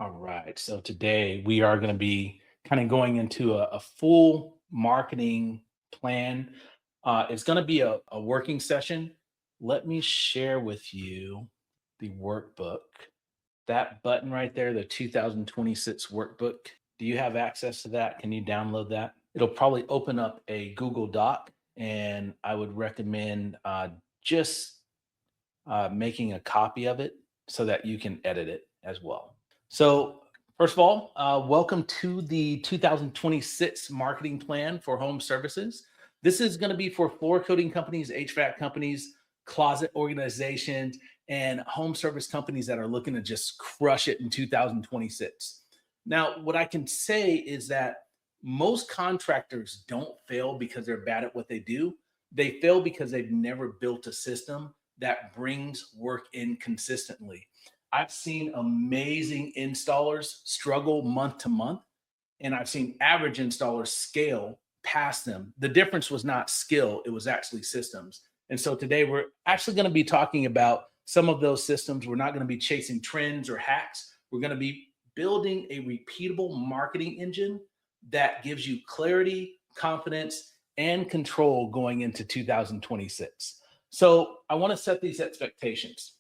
All right. So today we are going to be kind of going into a full marketing plan. It's going to be a working session. Let me share with you the workbook. That button right there, the 2026 workbook. Do you have access to that? Can you download that? It'll probably open up a Google Doc, and I would recommend just making a copy of it so that you can edit it as well. So, first of all, welcome to the 2026 marketing plan for home services. This is going to be for floor coating companies, HVAC companies, closet organizations, and home service companies that are looking to just crush it in 2026. Now, what I can say is that most contractors don't fail because they're bad at what they do. They fail because they've never built a system that brings work in consistently. I've seen amazing installers struggle month to month, and I've seen average installers scale past them. The difference was not skill, it was actually systems. And so today we're actually going to be talking about some of those systems. We're not going to be chasing trends or hacks. We're going to be building a repeatable marketing engine that gives you clarity, confidence, and control going into 2026. So I want to set these expectations.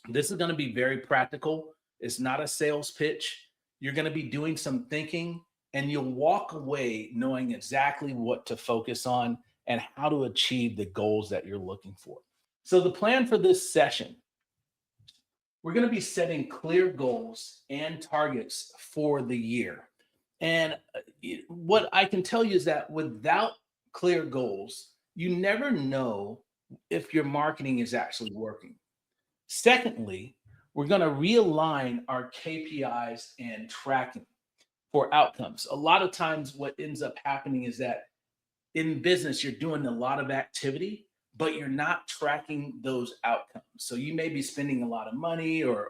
This is going to be very practical. It's not a sales pitch. You're going to be doing some thinking, and you'll walk away knowing exactly what to focus on and how to achieve the goals that you're looking for. So the plan for this session, we're going to be setting clear goals and targets for the year. And what I can tell you is that without clear goals, you never know if your marketing is actually working. Secondly, we're going to realign our KPIs and tracking for outcomes. A lot of times, what ends up happening is that in business, you're doing a lot of activity, but you're not tracking those outcomes. So you may be spending a lot of money or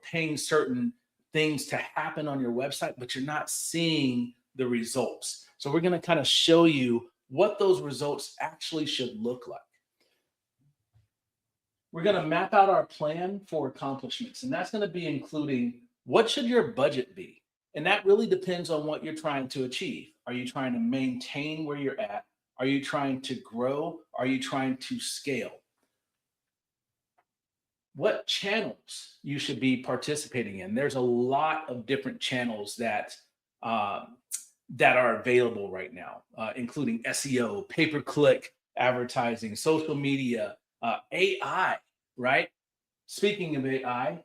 paying certain things to happen on your website, but you're not seeing the results. So we're going to kind of show you what those results actually should look like. We're going to map out our plan for accomplishments, and that's going to be including what should your budget be? And that really depends on what you're trying to achieve. Are you trying to maintain where you're at? Are you trying to grow? Are you trying to scale? What channels you should be participating in? There's a lot of different channels that are available right now, including SEO, pay-per-click advertising, social media, AI, right? Speaking of AI,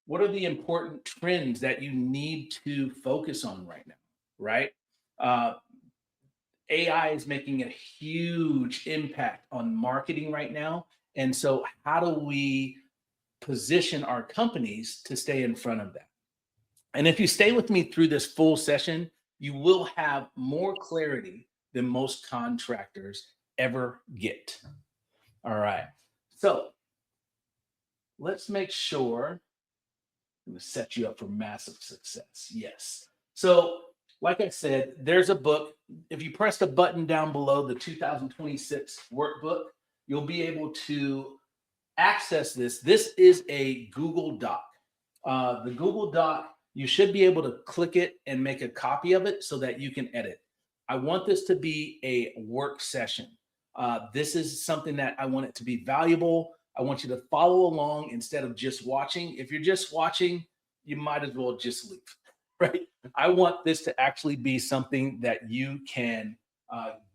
what are the important trends that you need to focus on right now, right? Uh, AI is making a huge impact on marketing right now. And so, how do we position our companies to stay in front of that? And if you stay with me through this full session, you will have more clarity than most contractors ever get. All right. So let's make sure I'm going to set you up for massive success. Yes. So, like I said, there's a book. If you press the button down below, the 2026 workbook, you'll be able to access this. This is a Google Doc. The Google Doc, you should be able to click it and make a copy of it so that you can edit. I want this to be a work session. This is something that I want it to be valuable. I want you to follow along instead of just watching. If you're just watching, you might as well just leave, right? I want this to actually be something that you can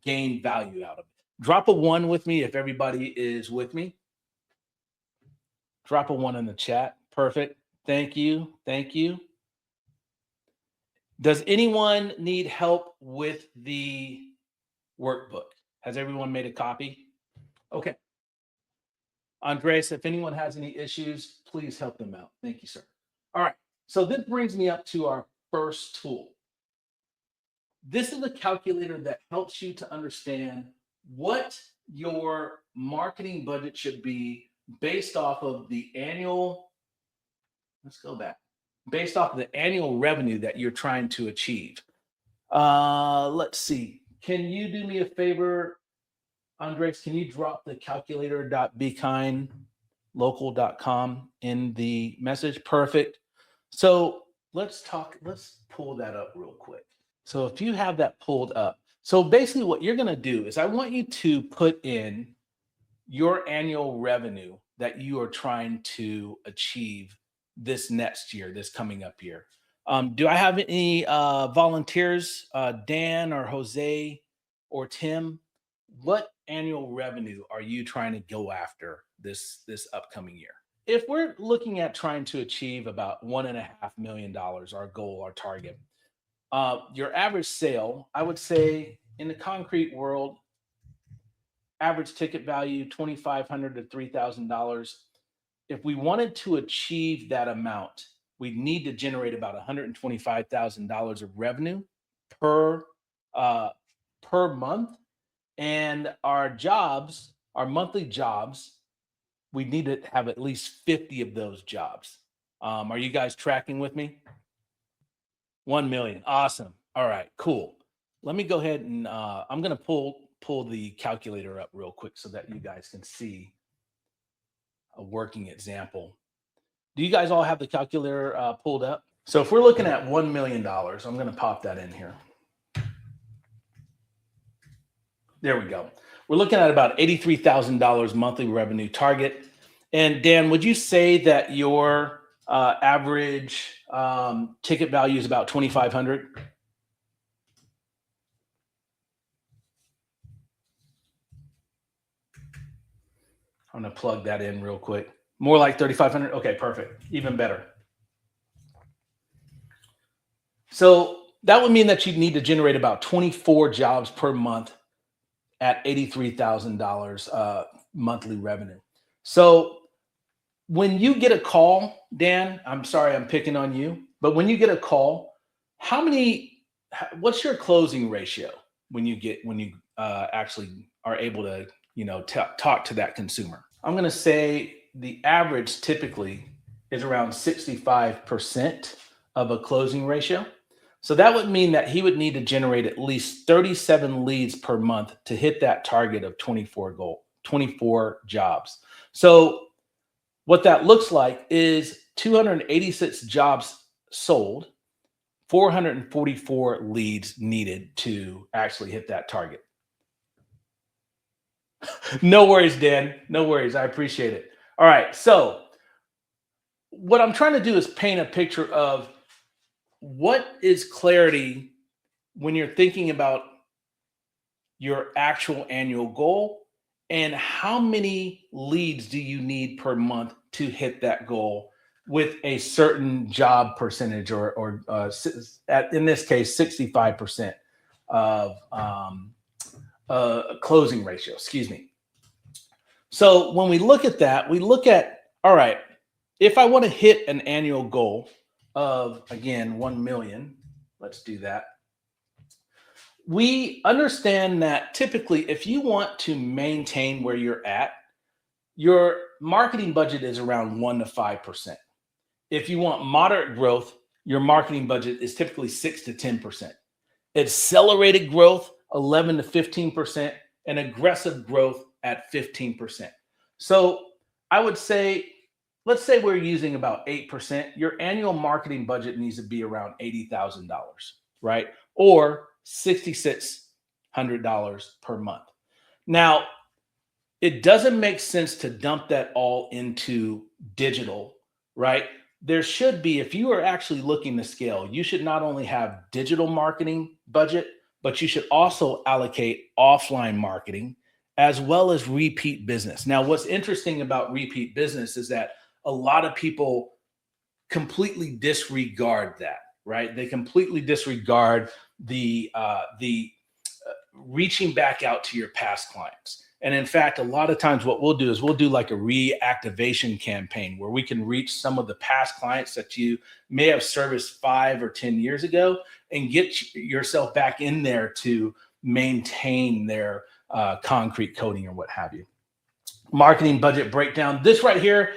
gain value out of. Drop a 1 with me if everybody is with me. Drop a 1 in the chat. Perfect. Thank you. Thank you. Does anyone need help with the workbook? Has everyone made a copy? Okay. Andres, if anyone has any issues, please help them out. Thank you, sir. All right. So this brings me up to our first tool. This is a calculator that helps you to understand what your marketing budget should be based off of the annual, based off of the annual revenue that you're trying to achieve. Let's see. Can you do me a favor, Andres? Can you drop the calculator.bekindlocal.com in the message? Perfect. So let's pull that up real quick. So if you have that pulled up, so basically what you're going to do is I want you to put in your annual revenue that you are trying to achieve this next year, this coming up year. Do I have any volunteers, Dan or Jose or Tim? What annual revenue are you trying to go after this upcoming year? If we're looking at trying to achieve about $1.5 million, our goal, our target, your average sale, I would say in the concrete world, average ticket value $2,500 to $3,000. If we wanted to achieve that amount, we'd need to generate about $125,000 of revenue per uh, per month, and our jobs, our monthly jobs, we need to have at least 50 of those jobs. Are you guys tracking with me? 1 million. Awesome. All right, cool. Let me go ahead and I'm going to pull the calculator up real quick so that you guys can see a working example. Do you guys all have the calculator pulled up? So if we're looking at $1 million, I'm going to pop that in here. There we go. We're looking at about $83,000 monthly revenue target. And Dan, would you say that your average ticket value is about 2,500? I'm going to plug that in real quick. More like 3,500. Okay, perfect. Even better. So that would mean that you need to generate about 24 jobs per month at $83,000 monthly revenue. So when you get a call, Dan, I'm sorry I'm picking on you, but when you get a call, what's your closing ratio when you actually are able to talk to that consumer? I'm going to say the average typically is around 65% of a closing ratio. So that would mean that he would need to generate at least 37 leads per month to hit that target of 24 jobs. So what that looks like is 286 jobs sold, 444 leads needed to actually hit that target. No worries, Dan. No worries. I appreciate it. All right. So what I'm trying to do is paint a picture of what is clarity when you're thinking about your actual annual goal and how many leads do you need per month to hit that goal with a certain job percentage or in this case, 65% of closing ratio, excuse me. So when we look at that, we look at, all right, if I want to hit an annual goal of, again, 1 million, let's do that. We understand that typically if you want to maintain where you're at, your marketing budget is around 1 to 5%. If you want moderate growth, your marketing budget is typically 6 to 10%. Accelerated growth, 11 to 15%, and aggressive growth at 15%. So I would say, let's say we're using about 8%. Your annual marketing budget needs to be around $80,000, right? Or $6,600 per month. Now, it doesn't make sense to dump that all into digital, right? There should be, if you are actually looking to scale, you should not only have digital marketing budget, but you should also allocate offline marketing as well as repeat business. Now, what's interesting about repeat business is that a lot of people completely disregard that, right? They completely disregard the reaching back out to your past clients. And in fact, a lot of times what we'll do is we'll do like a reactivation campaign where we can reach some of the past clients that you may have serviced 5 or 10 years ago and get yourself back in there to maintain their concrete coating or what have you. Marketing budget breakdown. This right here,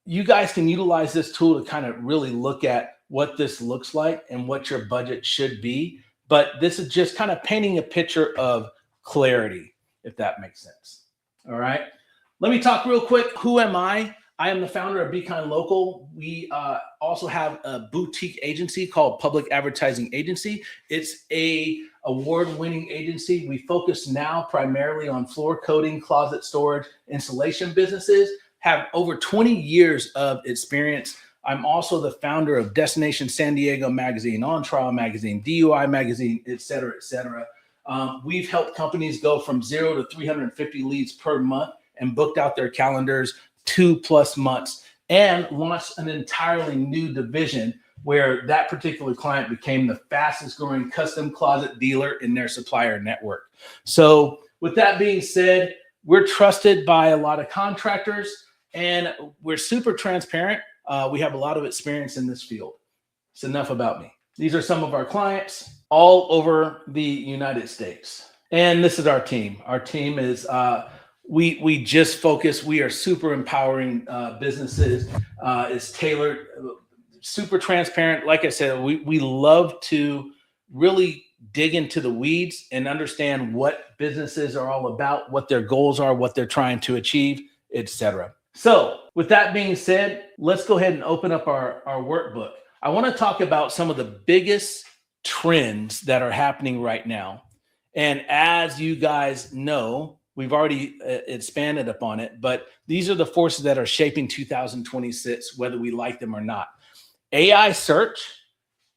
you guys can utilize this tool to kind of really look at what this looks like and what your budget should be. But this is just kind of painting a picture of clarity, if that makes sense. All right. Let me talk real quick. Who am I? I am the founder of Be Kind Local. We also have a boutique agency called Public Advertising Agency. It's a award-winning agency. We focus now primarily on floor coating, closet storage, installation businesses, have over 20 years of experience. I'm also the founder of Destination San Diego Magazine, On Trial Magazine, DUI Magazine, et cetera, et cetera. We've helped companies go from 0 to 350 leads per month and booked out their calendars 2+ months, and launched an entirely new division where that particular client became the fastest growing custom closet dealer in their supplier network. So with that being said, we're trusted by a lot of contractors and we're super transparent. We have a lot of experience in this field. It's enough about me. These are some of our clients all over the United States. And this is our team. Our team is, we just focus, we are super empowering businesses. It's tailored, super transparent. Like I said, we love to really dig into the weeds and understand what businesses are all about, what their goals are, what they're trying to achieve, etc. So with that being said, let's go ahead and open up our workbook. I want to talk about some of the biggest trends that are happening right now. And as you guys know, we've already expanded upon it, but these are the forces that are shaping 2026, whether we like them or not. AI search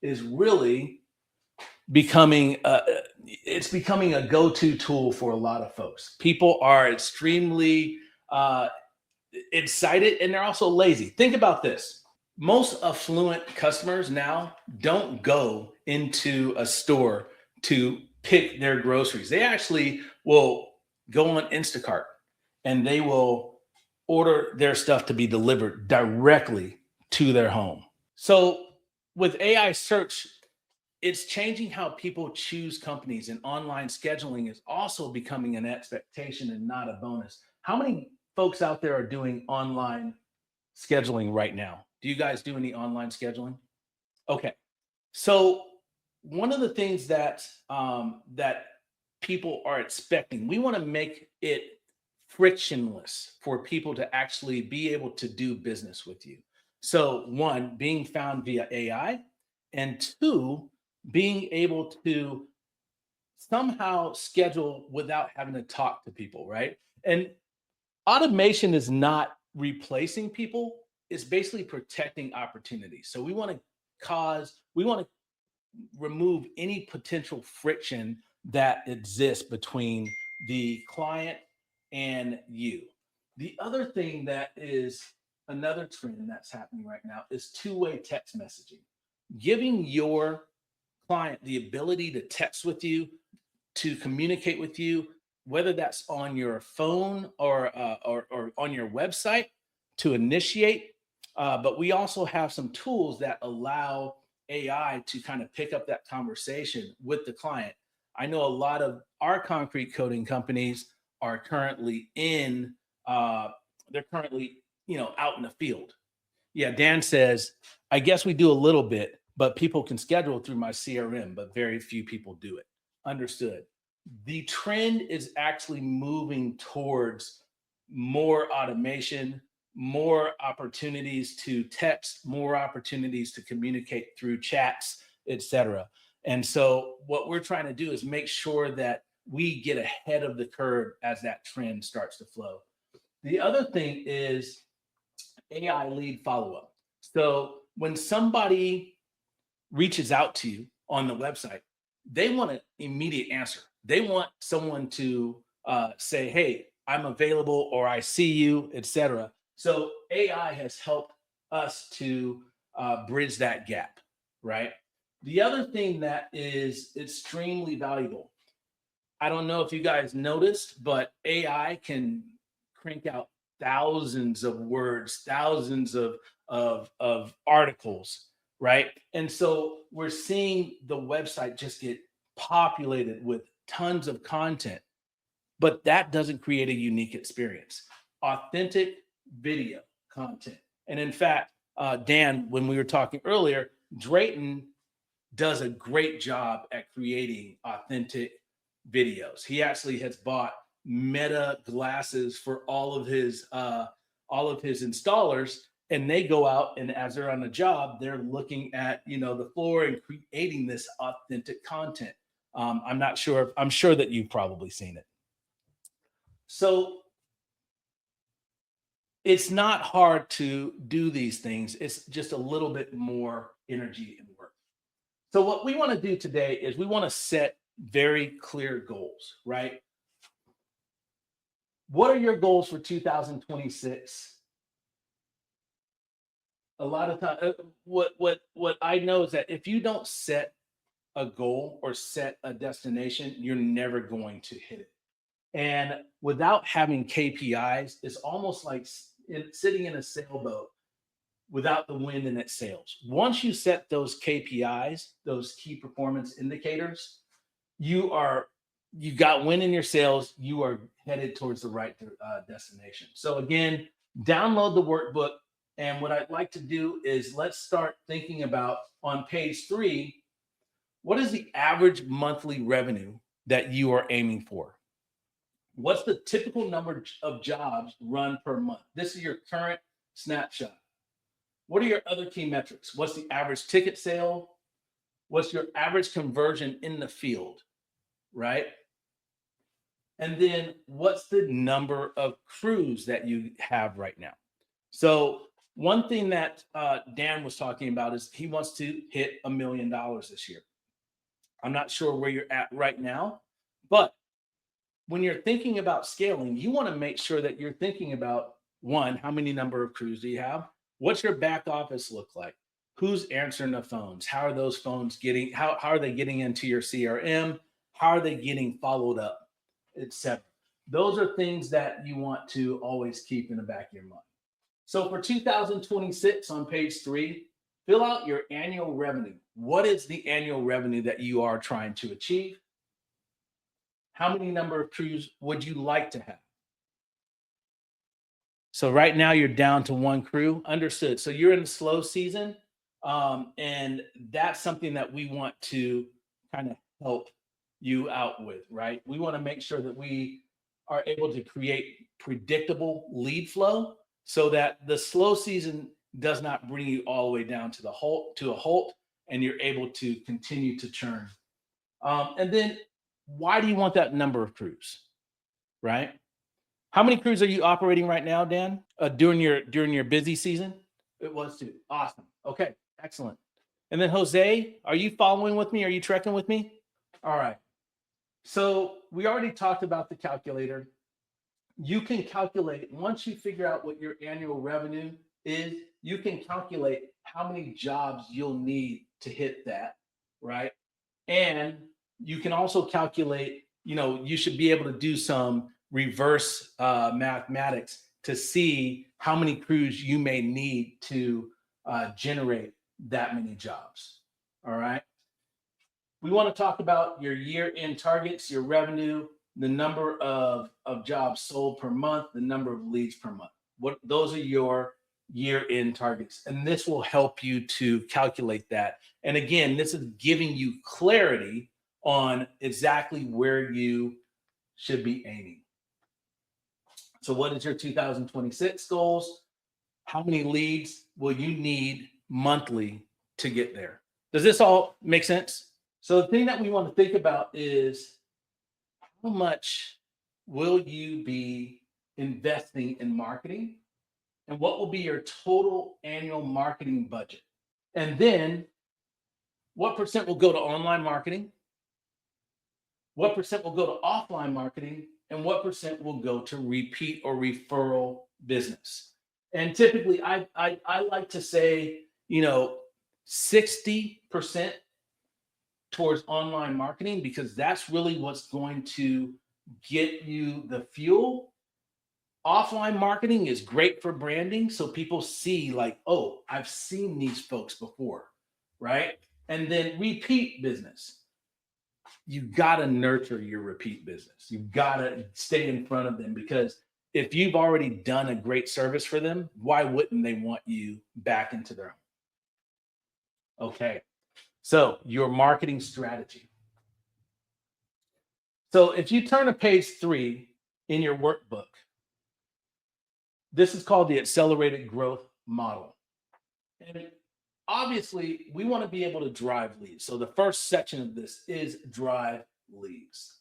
is really becoming it's becoming a go-to tool for a lot of folks. People are extremely excited and they're also lazy. Think about this. Most affluent customers now don't go into a store to pick their groceries. They actually will go on Instacart and they will order their stuff to be delivered directly to their home. So with AI search, it's changing how people choose companies, and online scheduling is also becoming an expectation and not a bonus. How many folks out there are doing online scheduling right now? Do you guys do any online scheduling? Okay. So one of the things that that people are expecting, we want to make it frictionless for people to actually be able to do business with you. So one, being found via AI, and two, being able to somehow schedule without having to talk to people, right? And automation is not replacing people, it's basically protecting opportunities. So we want to remove any potential friction that exists between the client and you. The other thing that is another trend that's happening right now is two-way text messaging, giving your client the ability to text with you, to communicate with you, whether that's on your phone or on your website to initiate. But we also have some tools that allow AI to kind of pick up that conversation with the client. I know a lot of our concrete coating companies are currently they're currently, out in the field. Yeah, Dan says, I guess we do a little bit, but people can schedule through my CRM, but very few people do it. Understood. The trend is actually moving towards more automation, more opportunities to text, more opportunities to communicate through chats, etc. And so what we're trying to do is make sure that we get ahead of the curve as that trend starts to flow. The other thing is AI lead follow-up. So when somebody reaches out to you on the website, they want an immediate answer. They want someone to say, hey, I'm available, or I see you, etc. So AI has helped us to bridge that gap, right? The other thing that is extremely valuable, I don't know if you guys noticed, but AI can crank out thousands of words, thousands of articles, right? And so we're seeing the website just get populated with tons of content, but that doesn't create a unique experience. Authentic video content. And in fact, Dan, when we were talking earlier, Drayton does a great job at creating authentic videos. He actually has bought Meta glasses for all of his all of his installers, and they go out, and as they're on the job, they're looking at, the floor and creating this authentic content. I'm sure that you've probably seen it. So it's not hard to do these things. It's just a little bit more energy and work. So what we want to do today is we want to set very clear goals, right? What are your goals for 2026? A lot of time, what I know is that if you don't set a goal or set a destination, you're never going to hit it. And without having KPIs, it's almost like sitting in a sailboat without the wind in its sails. Once you set those KPIs, those key performance indicators, you got wind in your sails. You are headed towards the right destination. So again, download the workbook. And what I'd like to do is let's start thinking about, on page 3, what is the average monthly revenue that you are aiming for? What's the typical number of jobs run per month? This is your current snapshot. What are your other key metrics? What's the average ticket sale? What's your average conversion in the field, right? And then what's the number of crews that you have right now? So one thing that Dan was talking about is he wants to hit $1 million this year. I'm not sure where you're at right now, but when you're thinking about scaling, you want to make sure that you're thinking about, one, how many number of crews do you have? What's your back office look like? Who's answering the phones? How are those phones getting, how are they getting into your CRM? How are they getting followed up, etc.? Those are things that you want to always keep in the back of your mind. So for 2026 on page 3, fill out your annual revenue. What is the annual revenue that you are trying to achieve? How many number of crews would you like to have? So right now you're down to 1 crew. Understood. So you're in the slow season. And that's something that we want to kind of help you out with, right? We want to make sure that we are able to create predictable lead flow so that the slow season does not bring you all the way down to a halt, and you're able to continue to churn. And then why do you want that number of crews, right? How many crews are you operating right now, Dan, during your busy season? It was 2. Awesome. Okay, excellent. And then Jose, are you following with me? Are you trekking with me? All right. So we already talked about the calculator. You can calculate, once you figure out what your annual revenue is, you can calculate how many jobs you'll need to hit that, right? And you can also calculate, you should be able to do some reverse mathematics to see how many crews you may need to generate that many jobs. All right. We want to talk about your year-end targets, your revenue, the number of jobs sold per month, the number of leads per month. Those are your year-end targets. And this will help you to calculate that. And again, this is giving you clarity on exactly where you should be aiming. So what is your 2026 goals? How many leads will you need monthly to get there? Does this all make sense? So the thing that we want to think about is, how much will you be investing in marketing? And what will be your total annual marketing budget? And then what percent will go to online marketing? What percent will go to offline marketing? And what percent will go to repeat or referral business? And typically I like to say, 60% towards online marketing, because that's really what's going to get you the fuel. Offline marketing is great for branding. So people see like, oh, I've seen these folks before, right? And then repeat business. You got to nurture your repeat business. You've got to stay in front of them, because if you've already done a great service for them, why wouldn't they want you back into their home? Okay. So your marketing strategy. So if you turn to page 3 in your workbook, This is called the accelerated growth model. And obviously, we want to be able to drive leads. So the first section of this is drive leads.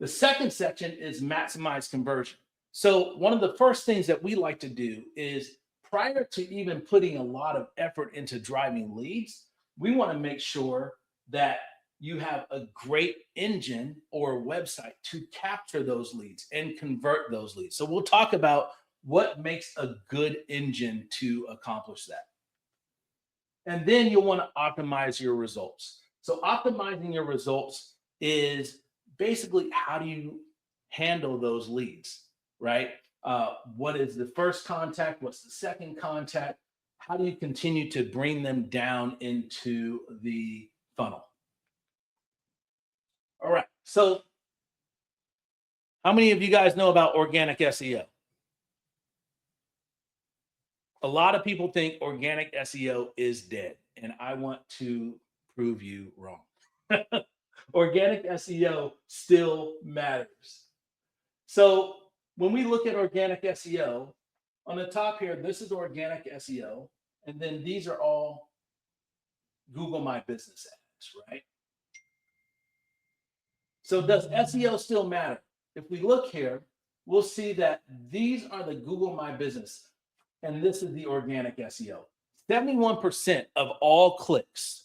The second section is maximize conversion. So one of the first things that we like to do is, prior to even putting a lot of effort into driving leads, we want to make sure that you have a great engine or website to capture those leads and convert those leads. So we'll talk about what makes a good engine to accomplish that. And then you'll want to optimize your results. So optimizing your results is basically, how do you handle those leads, right? What is the first contact? What's the second contact? How do you continue to bring them down into the funnel? All right. So how many of you guys know about organic SEO? A lot of people think organic SEO is dead, and I want to prove you wrong. Organic SEO still matters. So when we look at organic SEO, on the top here, this is organic SEO, and then these are all Google My Business ads, right? So does SEO still matter? If we look here, we'll see that these are the Google My Business, and this is the organic SEO. 71% of all clicks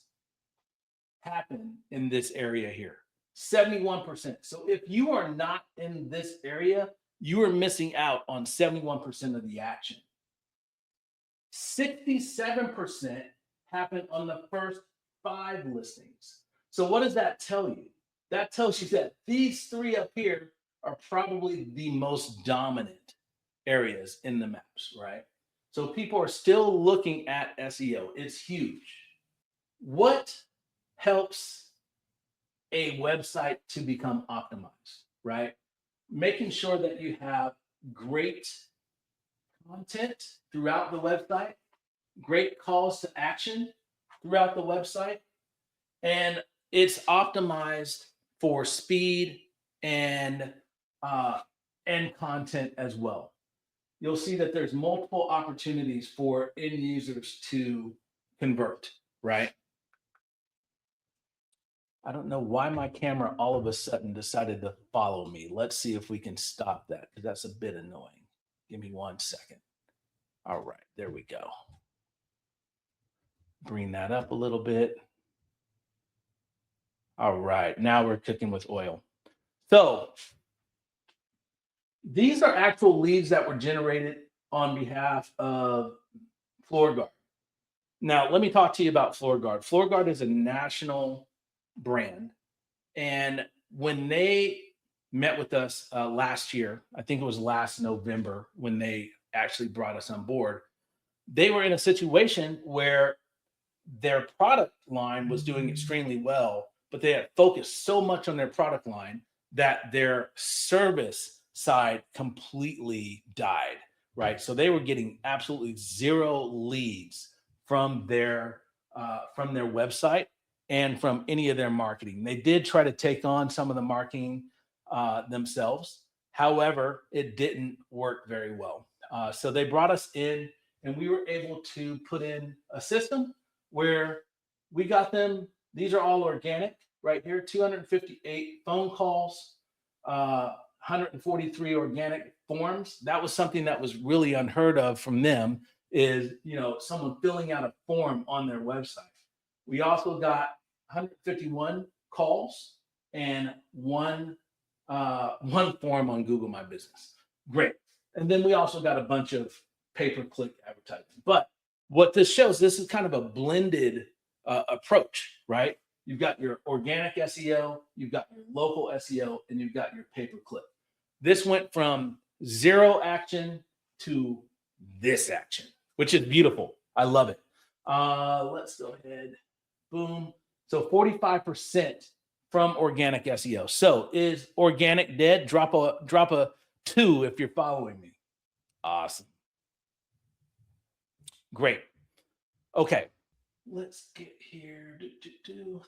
happen in this area here. 71%. So if you are not in this area, you are missing out on 71% of the action. 67% happen on the first 5 listings. So what does that tell you? That tells you that these 3 up here are probably the most dominant areas in the maps, right? So people are still looking at SEO. It's huge. What helps a website to become optimized, right? Making sure that you have great content throughout the website, great calls to action throughout the website, and it's optimized for speed and content as well. You'll see that there's multiple opportunities for end users to convert, right? I don't know why my camera all of a sudden decided to follow me. Let's see if we can stop that, because that's a bit annoying. Give me 1 second. All right, there we go. Bring that up a little bit. All right, now we're cooking with oil. So these are actual leads that were generated on behalf of FloorGuard. Now, let me talk to you about FloorGuard. FloorGuard is a national brand. And when they met with us last year, I think it was last November when they actually brought us on board, they were in a situation where their product line was doing extremely well, but they had focused so much on their product line that their service side completely died, right? So they were getting absolutely 0 leads from their website and from any of their marketing. They did try to take on some of the marketing themselves. However, it didn't work very well. So they brought us in, and we were able to put in a system where we got them. These are all organic right here, 258 phone calls, 143 organic forms. That was something that was really unheard of from them, is, someone filling out a form on their website. We also got 151 calls and one form on Google My Business. Great. And then we also got a bunch of pay-per-click advertising. But what this shows, this is kind of a blended approach, right? You've got your organic SEO, you've got your local SEO, and you've got your pay-per-click. This went from 0 action to this action, which is beautiful. I love it. Let's go ahead. Boom. So 45% from organic SEO. So is organic dead? Drop a 2 if you're following me. Awesome. Great. Okay. Let's get here.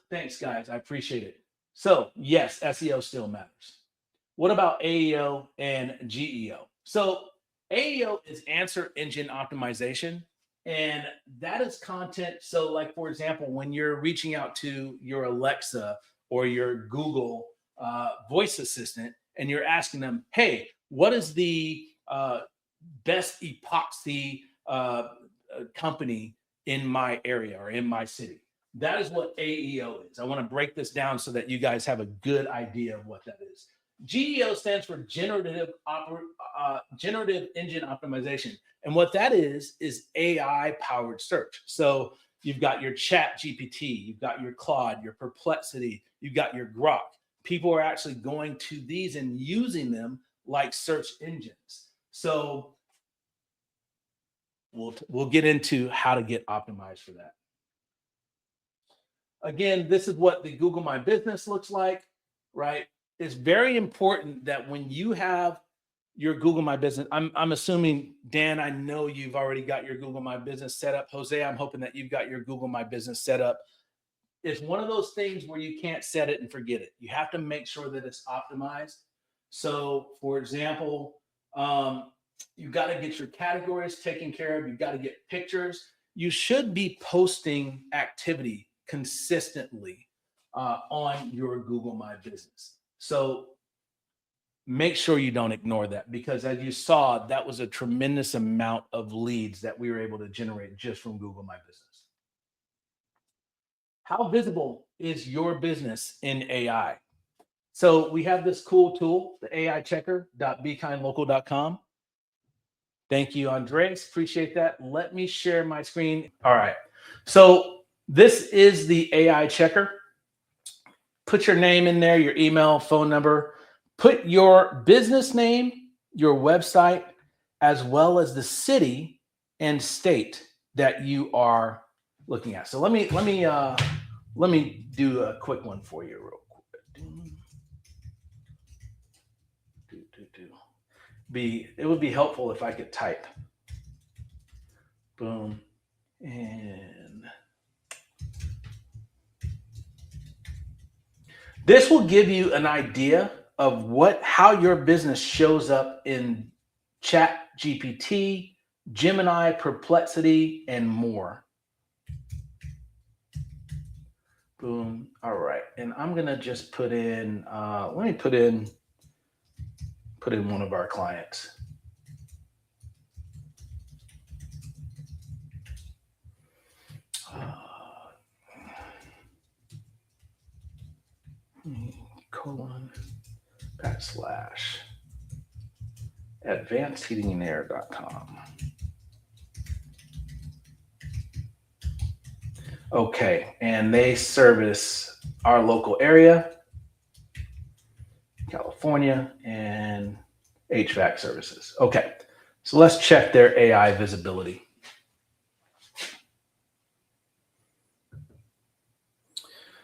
Thanks, guys. I appreciate it. So yes, SEO still matters. What about AEO and GEO? So AEO is answer engine optimization, and that is content. So, like for example, when you're reaching out to your Alexa or your Google voice assistant, and you're asking them, "Hey, what is the best epoxy company in my area or in my city?" That is what AEO is. I want to break this down so that you guys have a good idea of what that is. GEO stands for generative engine optimization. And what that is AI powered search. So you've got your chat GPT, you've got your Claude, your Perplexity, you've got your Grok. People are actually going to these and using them like search engines. So we'll get into how to get optimized for that. Again, this is what the Google My Business looks like, right? It's very important that when you have your Google My Business, I'm assuming, Dan, I know you've already got your Google My Business set up. Jose, I'm hoping that you've got your Google My Business set up. It's one of those things where you can't set it and forget it. You have to make sure that it's optimized. So, for example, you've got to get your categories taken care of. You've got to get pictures. You should be posting activity consistently on your Google My Business. So make sure you don't ignore that, because as you saw, that was a tremendous amount of leads that we were able to generate just from Google My Business. How visible is your business in AI? So we have this cool tool, the AI checker.bekindlocal.com. Thank you, Andres. Appreciate that. Let me share my screen. All right. So this is the AI checker. Put your name in there, your email, phone number. Put your business name, your website, as well as the city and state that you are looking at. So let me do a quick one for you real quick. It would be helpful if I could type. Boom. And this will give you an idea of how your business shows up in Chat GPT, Gemini, Perplexity, and more. Boom. All right. And I'm gonna just put in, let me put in one of our clients. /advancedheatingandair.com. Okay, and they service our local area, California, and HVAC services. Okay, so let's check their AI visibility.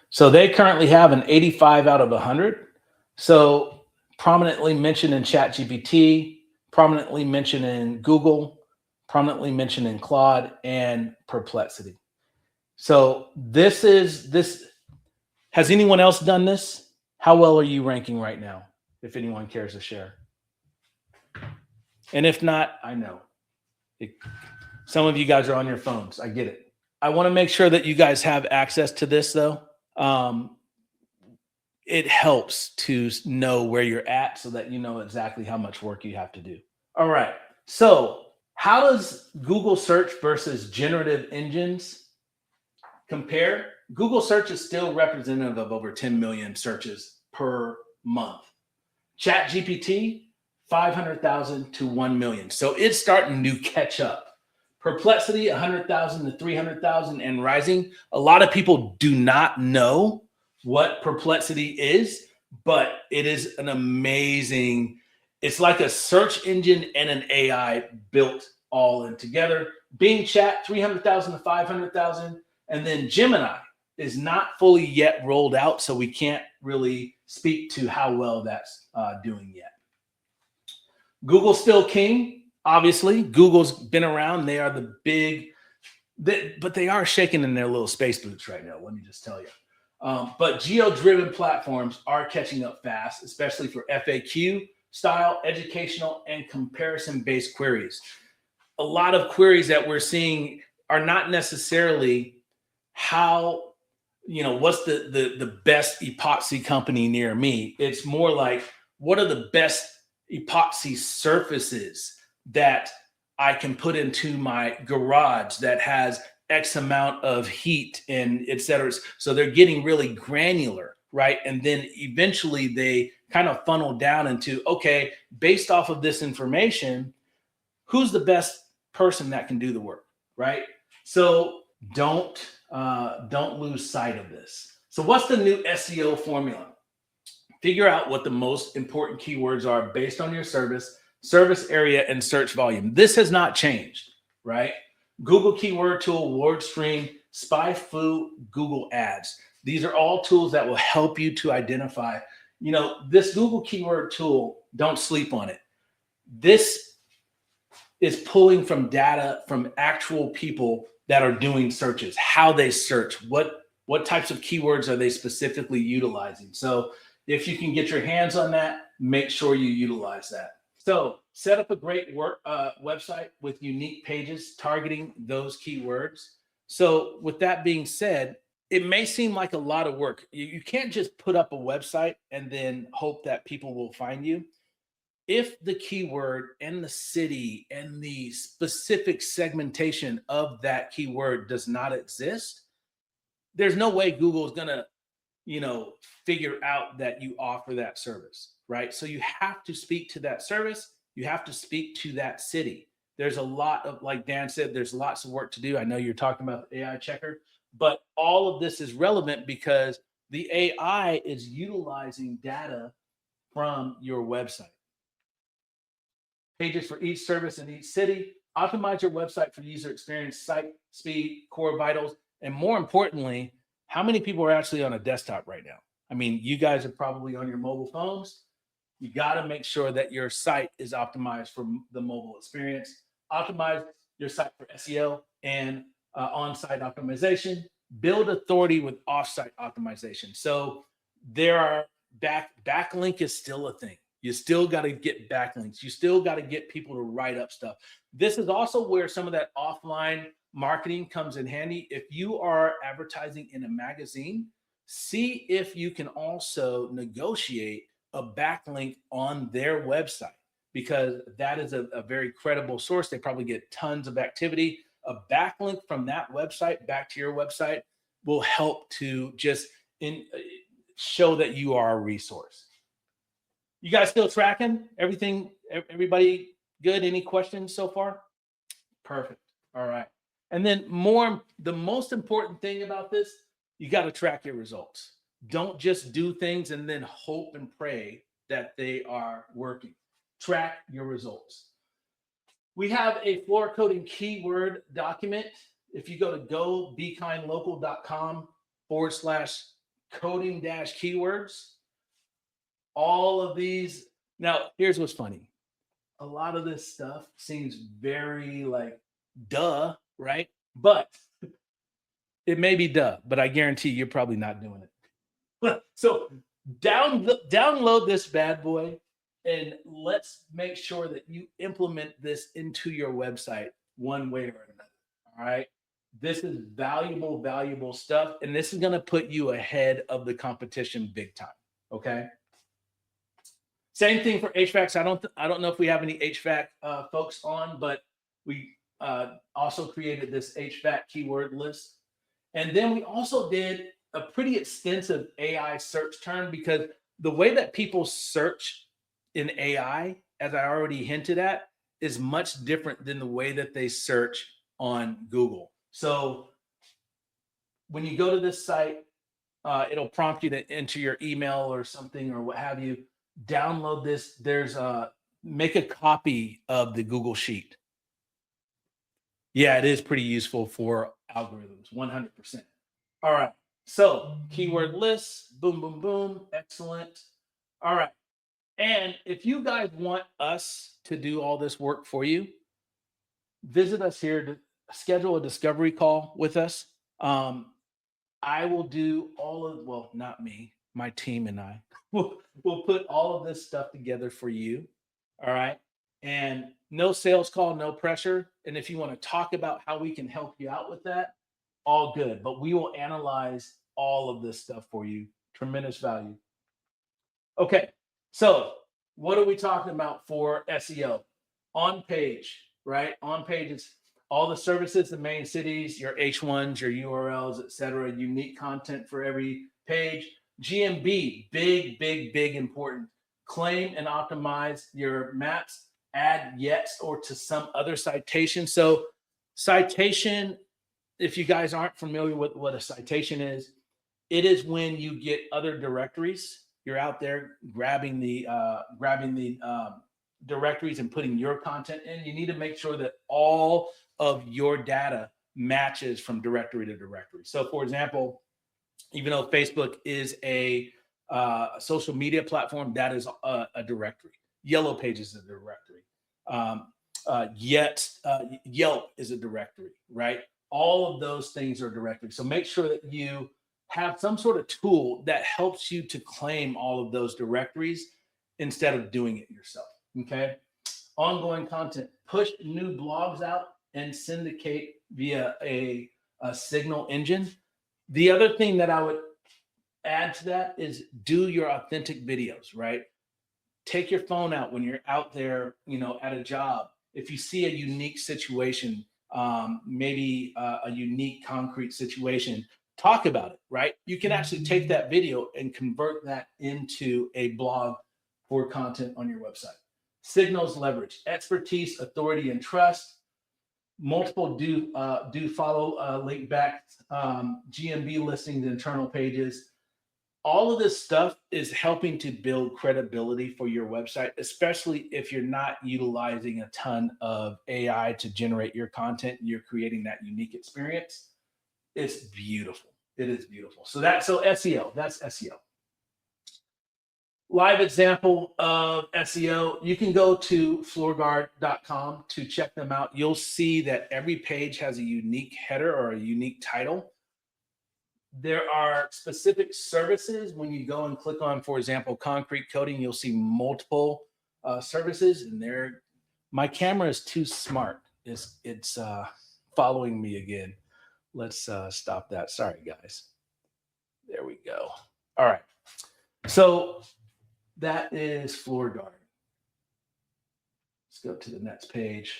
So they currently have an 85 out of 100. So prominently mentioned in ChatGPT, prominently mentioned in Google, prominently mentioned in Claude, and Perplexity. So this. Has anyone else done this? How well are you ranking right now? If anyone cares to share. And if not, I know. Some of you guys are on your phones. I get it. I want to make sure that you guys have access to this, though. It helps to know where you're at so that you know exactly how much work you have to do. All right. So how does Google search versus generative engines compare? Google search is still representative of over 10 million searches per month. Chat GPT, 500,000 to 1 million. So it's starting to catch up. Perplexity, 100,000 to 300,000 and rising. A lot of people do not know what Perplexity is, but it is an amazing, it's like a search engine and an AI built all in together. Bing Chat, 300,000 to 500,000. And then Gemini is not fully yet rolled out, so we can't really speak to how well that's doing yet. Google's still king. Obviously, Google's been around. They are the big, but they are shaking in their little space boots right now. Let me just tell you. But geo-driven platforms are catching up fast, especially for FAQ, style, educational, and comparison-based queries. A lot of queries that we're seeing are not necessarily how, what's the best epoxy company near me. It's more like, what are the best epoxy surfaces that I can put into my garage that has X amount of heat and et cetera. So they're getting really granular, right? And then eventually they kind of funnel down into, okay, based off of this information, who's the best person that can do the work, right? So don't lose sight of this. So what's the new SEO formula? Figure out what the most important keywords are based on your service area, and search volume. This has not changed, right? Google Keyword Tool, WordStream, SpyFu, Google Ads. These are all tools that will help you to identify, this Google Keyword Tool, don't sleep on it. This is pulling from data from actual people that are doing searches, how they search, what types of keywords are they specifically utilizing. So if you can get your hands on that, make sure you utilize that. So set up a great website with unique pages targeting those keywords. So with that being said, it may seem like a lot of work. You can't just put up a website and then hope that people will find you. If the keyword and the city and the specific segmentation of that keyword does not exist, there's no way Google is going to, figure out that you offer that service, right? So you have to speak to that service. You have to speak to that city. There's a lot of, like Dan said, there's lots of work to do. I know you're talking about the AI checker, but all of this is relevant because the AI is utilizing data from your website. Pages for each service in each city. Optimize your website for user experience, site speed, core vitals, and more importantly, how many people are actually on a desktop right now? I mean, you guys are probably on your mobile phones. You got to make sure that your site is optimized for the mobile experience. Optimize your site for SEO and on-site optimization. Build authority with off-site optimization. So there are backlink is still a thing. You still got to get backlinks. You still got to get people to write up stuff. This is also where some of that offline marketing comes in handy. If you are advertising in a magazine, see if you can also negotiate a backlink on their website, because that is a very credible source. They probably get tons of activity. A backlink from that website back to your website will help to just show that you are a resource. You guys still tracking everything? Everybody good? Any questions so far? Perfect. All right. And then the most important thing about this, you got to track your results. Don't just do things and then hope and pray that they are working. Track your results. We have a floor coding keyword document. If you go to gobekindlocal.com/coding-keywords, all of these. Now, here's what's funny. A lot of this stuff seems very like duh, right? But it may be duh, but I guarantee you're probably not doing it. So download this bad boy and let's make sure that you implement this into your website one way or another. All right. This is valuable stuff. And this is going to put you ahead of the competition big time. Okay. Same thing for HVACs. I don't know if we have any HVAC folks on, but we also created this HVAC keyword list. And then we also did a pretty extensive AI search term, because the way that people search in AI, as I already hinted at, is much different than the way that they search on Google. So when you go to this site, it'll prompt you to enter your email or something or what have you. Download this. Make a copy of the Google Sheet. Yeah, it is pretty useful for algorithms, 100%. All right. So keyword lists, boom, boom, boom. Excellent. All right. And if you guys want us to do all this work for you, visit us here to schedule a discovery call with us. I will do well, not me, my team and I will put all of this stuff together for you. All right. And no sales call, no pressure. And if you want to talk about how we can help you out with that, all good. But we will analyze all of this stuff for you. Tremendous value. Okay. So, what are we talking about for SEO? On page, right? On pages, all the services, the main cities, your H1s, your URLs, etc. Unique content for every page. GMB, big, big, big important. Claim and optimize your maps, add yets or to some other citation. So, citation, if you guys aren't familiar with what a citation is, it is when you get other directories. You're out there grabbing the directories and putting your content in. You need to make sure that all of your data matches from directory to directory. So, for example, even though Facebook is a social media platform, that is a directory. Yellow Pages is a directory. Yelp is a directory, right? All of those things are directories. So make sure that you have some sort of tool that helps you to claim all of those directories instead of doing it yourself. Okay. Ongoing content, push new blogs out and syndicate via a signal engine. The other thing that I would add to that is do your authentic videos, right? Take your phone out when you're out there, at a job. If you see a unique situation, maybe a unique concrete situation, talk about it, right? You can actually take that video and convert that into a blog for content on your website. Signals leverage, expertise, authority, and trust. Multiple do follow link back, GMB listings, internal pages. All of this stuff is helping to build credibility for your website, especially if you're not utilizing a ton of AI to generate your content. You're creating that unique experience. It's beautiful. It is beautiful. So SEO, that's SEO. Live example of SEO, you can go to FloorGuard.com to check them out. You'll see that every page has a unique header or a unique title. There are specific services. When you go and click on, for example, concrete coating, you'll see multiple services. And my camera is too smart. It's following me again. Let's stop that. Sorry, guys. There we go. All right. So that is FloorGuard. Let's go to the next page.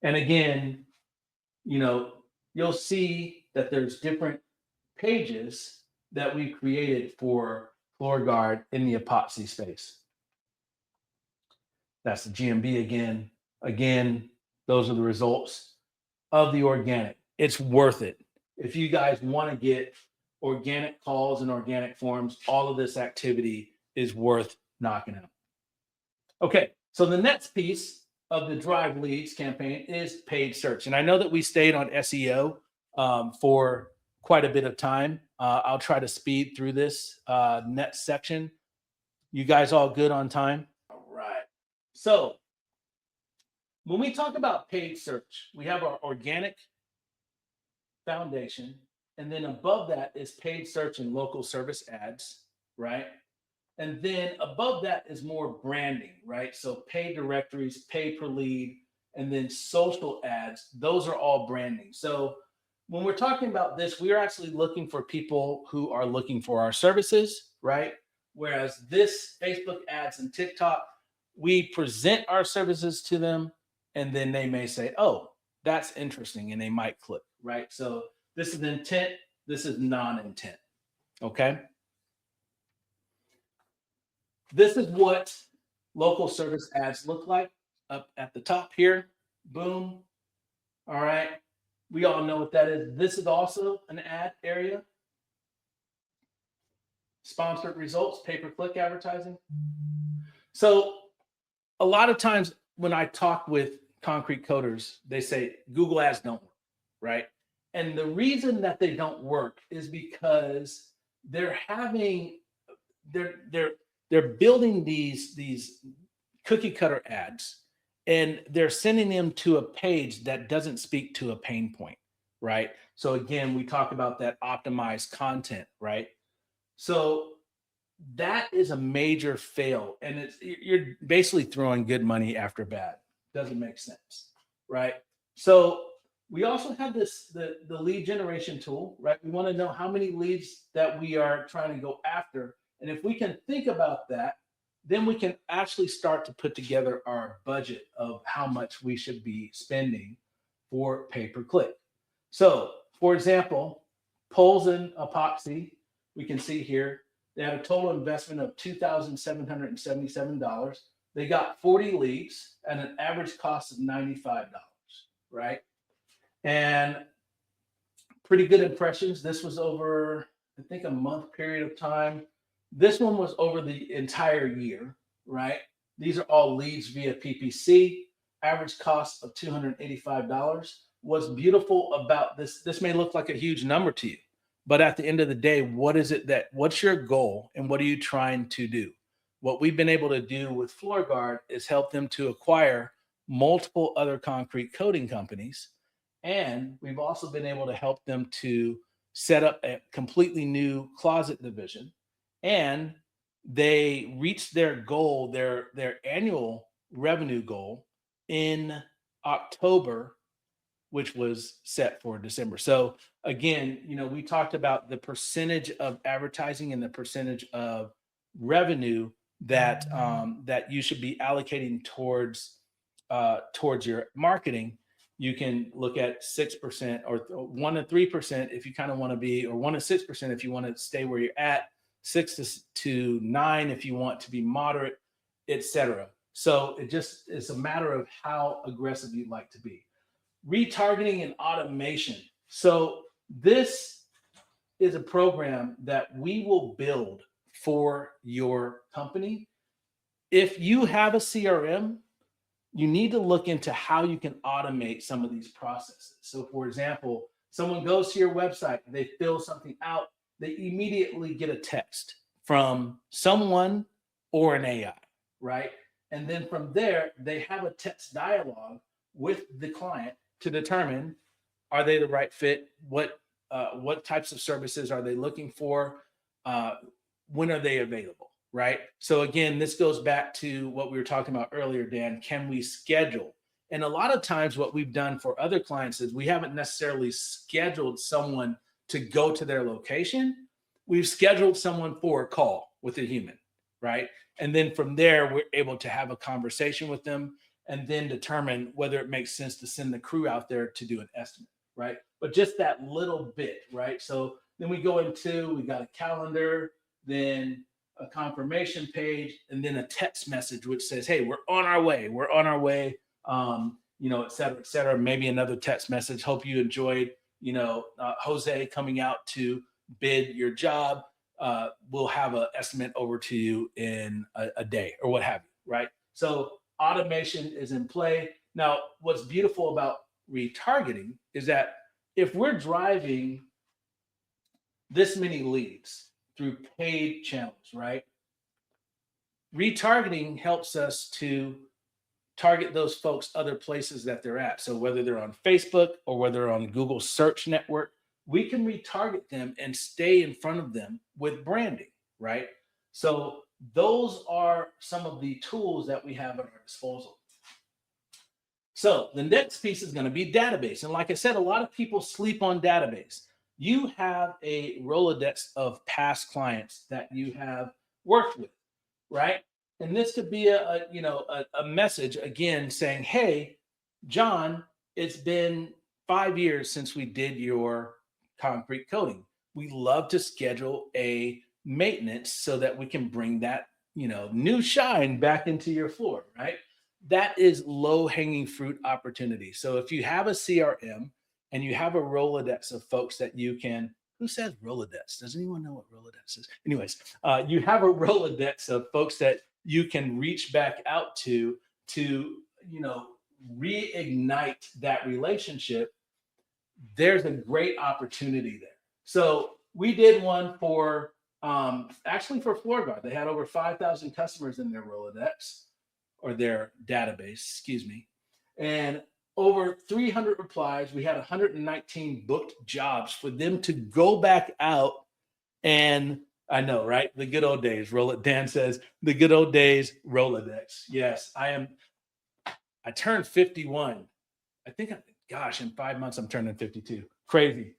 And again, you'll see that there's different pages that we created for FloorGuard in the epoxy space. That's the GMB again. Again, those are the results of the organic. It's worth it. If you guys want to get organic calls and organic forms, all of this activity is worth knocking out. Okay, so the next piece of the Drive Leads campaign is paid search. And I know that we stayed on SEO for quite a bit of time. I'll try to speed through this next section. You guys all good on time? All right. So when we talk about paid search, we have our organic foundation, and then above that is paid search and local service ads, right? And then above that is more branding, right? So paid directories, pay per lead, and then social ads. Those are all branding. So when we're talking about this, we are actually looking for people who are looking for our services, right? Whereas this Facebook ads and TikTok, we present our services to them, and then they may say, oh, that's interesting, and they might click, right? So this is intent, this is non-intent, okay? This is what local service ads look like up at the top here. Boom. All right. We all know what that is. This is also an ad area. Sponsored results, pay-per-click advertising. So a lot of times when I talk with concrete coaters, they say Google ads don't work, right? And the reason that they don't work is because they're building these cookie cutter ads, and they're sending them to a page that doesn't speak to a pain point, right? So again, we talk about that optimized content, right? So that is a major fail. And you're basically throwing good money after bad. Doesn't make sense, right? So we also have the lead generation tool, right? We want to know how many leads that we are trying to go after. And if we can think about that, then we can actually start to put together our budget of how much we should be spending for pay-per-click. So, for example, Poles and Epoxy, we can see here, they had a total investment of $2,777. They got 40 leads at an average cost of $95, right? And pretty good impressions. This was over, I think, a month period of time. This one was over the entire year, right? These are all leads via PPC, average cost of $285. What's beautiful about this may look like a huge number to you, but at the end of the day, what's your goal and what are you trying to do? What we've been able to do with FloorGuard is help them to acquire multiple other concrete coating companies. And we've also been able to help them to set up a completely new closet division. And they reached their goal, their annual revenue goal in October, which was set for December. So again, we talked about the percentage of advertising and the percentage of revenue that that you should be allocating towards your marketing. You can look at 6% or 1 to 3% if you kind of want to be, or 1 to 6% if you want to stay where you're at, 6 to 9 if you want to be moderate, etc. So it's a matter of how aggressive you'd like to be. Retargeting and automation. So this is a program that we will build for your company. If you have a CRM, you need to look into how you can automate some of these processes. So for example, someone goes to your website, they fill something out, they immediately get a text from someone or an AI, right? And then from there, they have a text dialogue with the client to determine, are they the right fit? What types of services are they looking for? When are they available, right? So again, this goes back to what we were talking about earlier, Dan. Can we schedule? And a lot of times what we've done for other clients is we haven't necessarily scheduled someone to go to their location. We've scheduled someone for a call with a human, right? And then from there, we're able to have a conversation with them and then determine whether it makes sense to send the crew out there to do an estimate, right? But just that little bit, right? So then we got a calendar, then a confirmation page, and then a text message which says, hey, we're on our way, et cetera, et cetera. Maybe another text message, hope you enjoyed, Jose coming out to bid your job. We'll have an estimate over to you in a day or what have you, right? So automation is in play. Now, what's beautiful about retargeting is that if we're driving this many leads through paid channels, right? Retargeting helps us to target those folks other places that they're at. So whether they're on Facebook or whether they're on Google search network, we can retarget them and stay in front of them with branding, right? So those are some of the tools that we have at our disposal. So the next piece is going to be database. And like I said, a lot of people sleep on database. You have a Rolodex of past clients that you have worked with, right? And this could be a message again saying, hey, John, it's been 5 years since we did your concrete coating. We love to schedule a maintenance so that we can bring that, new shine back into your floor, right? That is low-hanging fruit opportunity. So if you have a CRM and you have a Rolodex of folks that you can, who says Rolodex? Does anyone know what Rolodex is? Anyways, you have a Rolodex of folks that you can reach back out to, reignite that relationship. There's a great opportunity there. So we did one for, actually for FloorGuard. They had over 5,000 customers in their Rolodex or their database, excuse me. And over 300 replies. We had 119 booked jobs for them to go back out and I know, right? The good old days. Dan says the good old days. Rolodex. Yes, I am. I turned 51. I think. Gosh, in 5 months I'm turning 52. Crazy.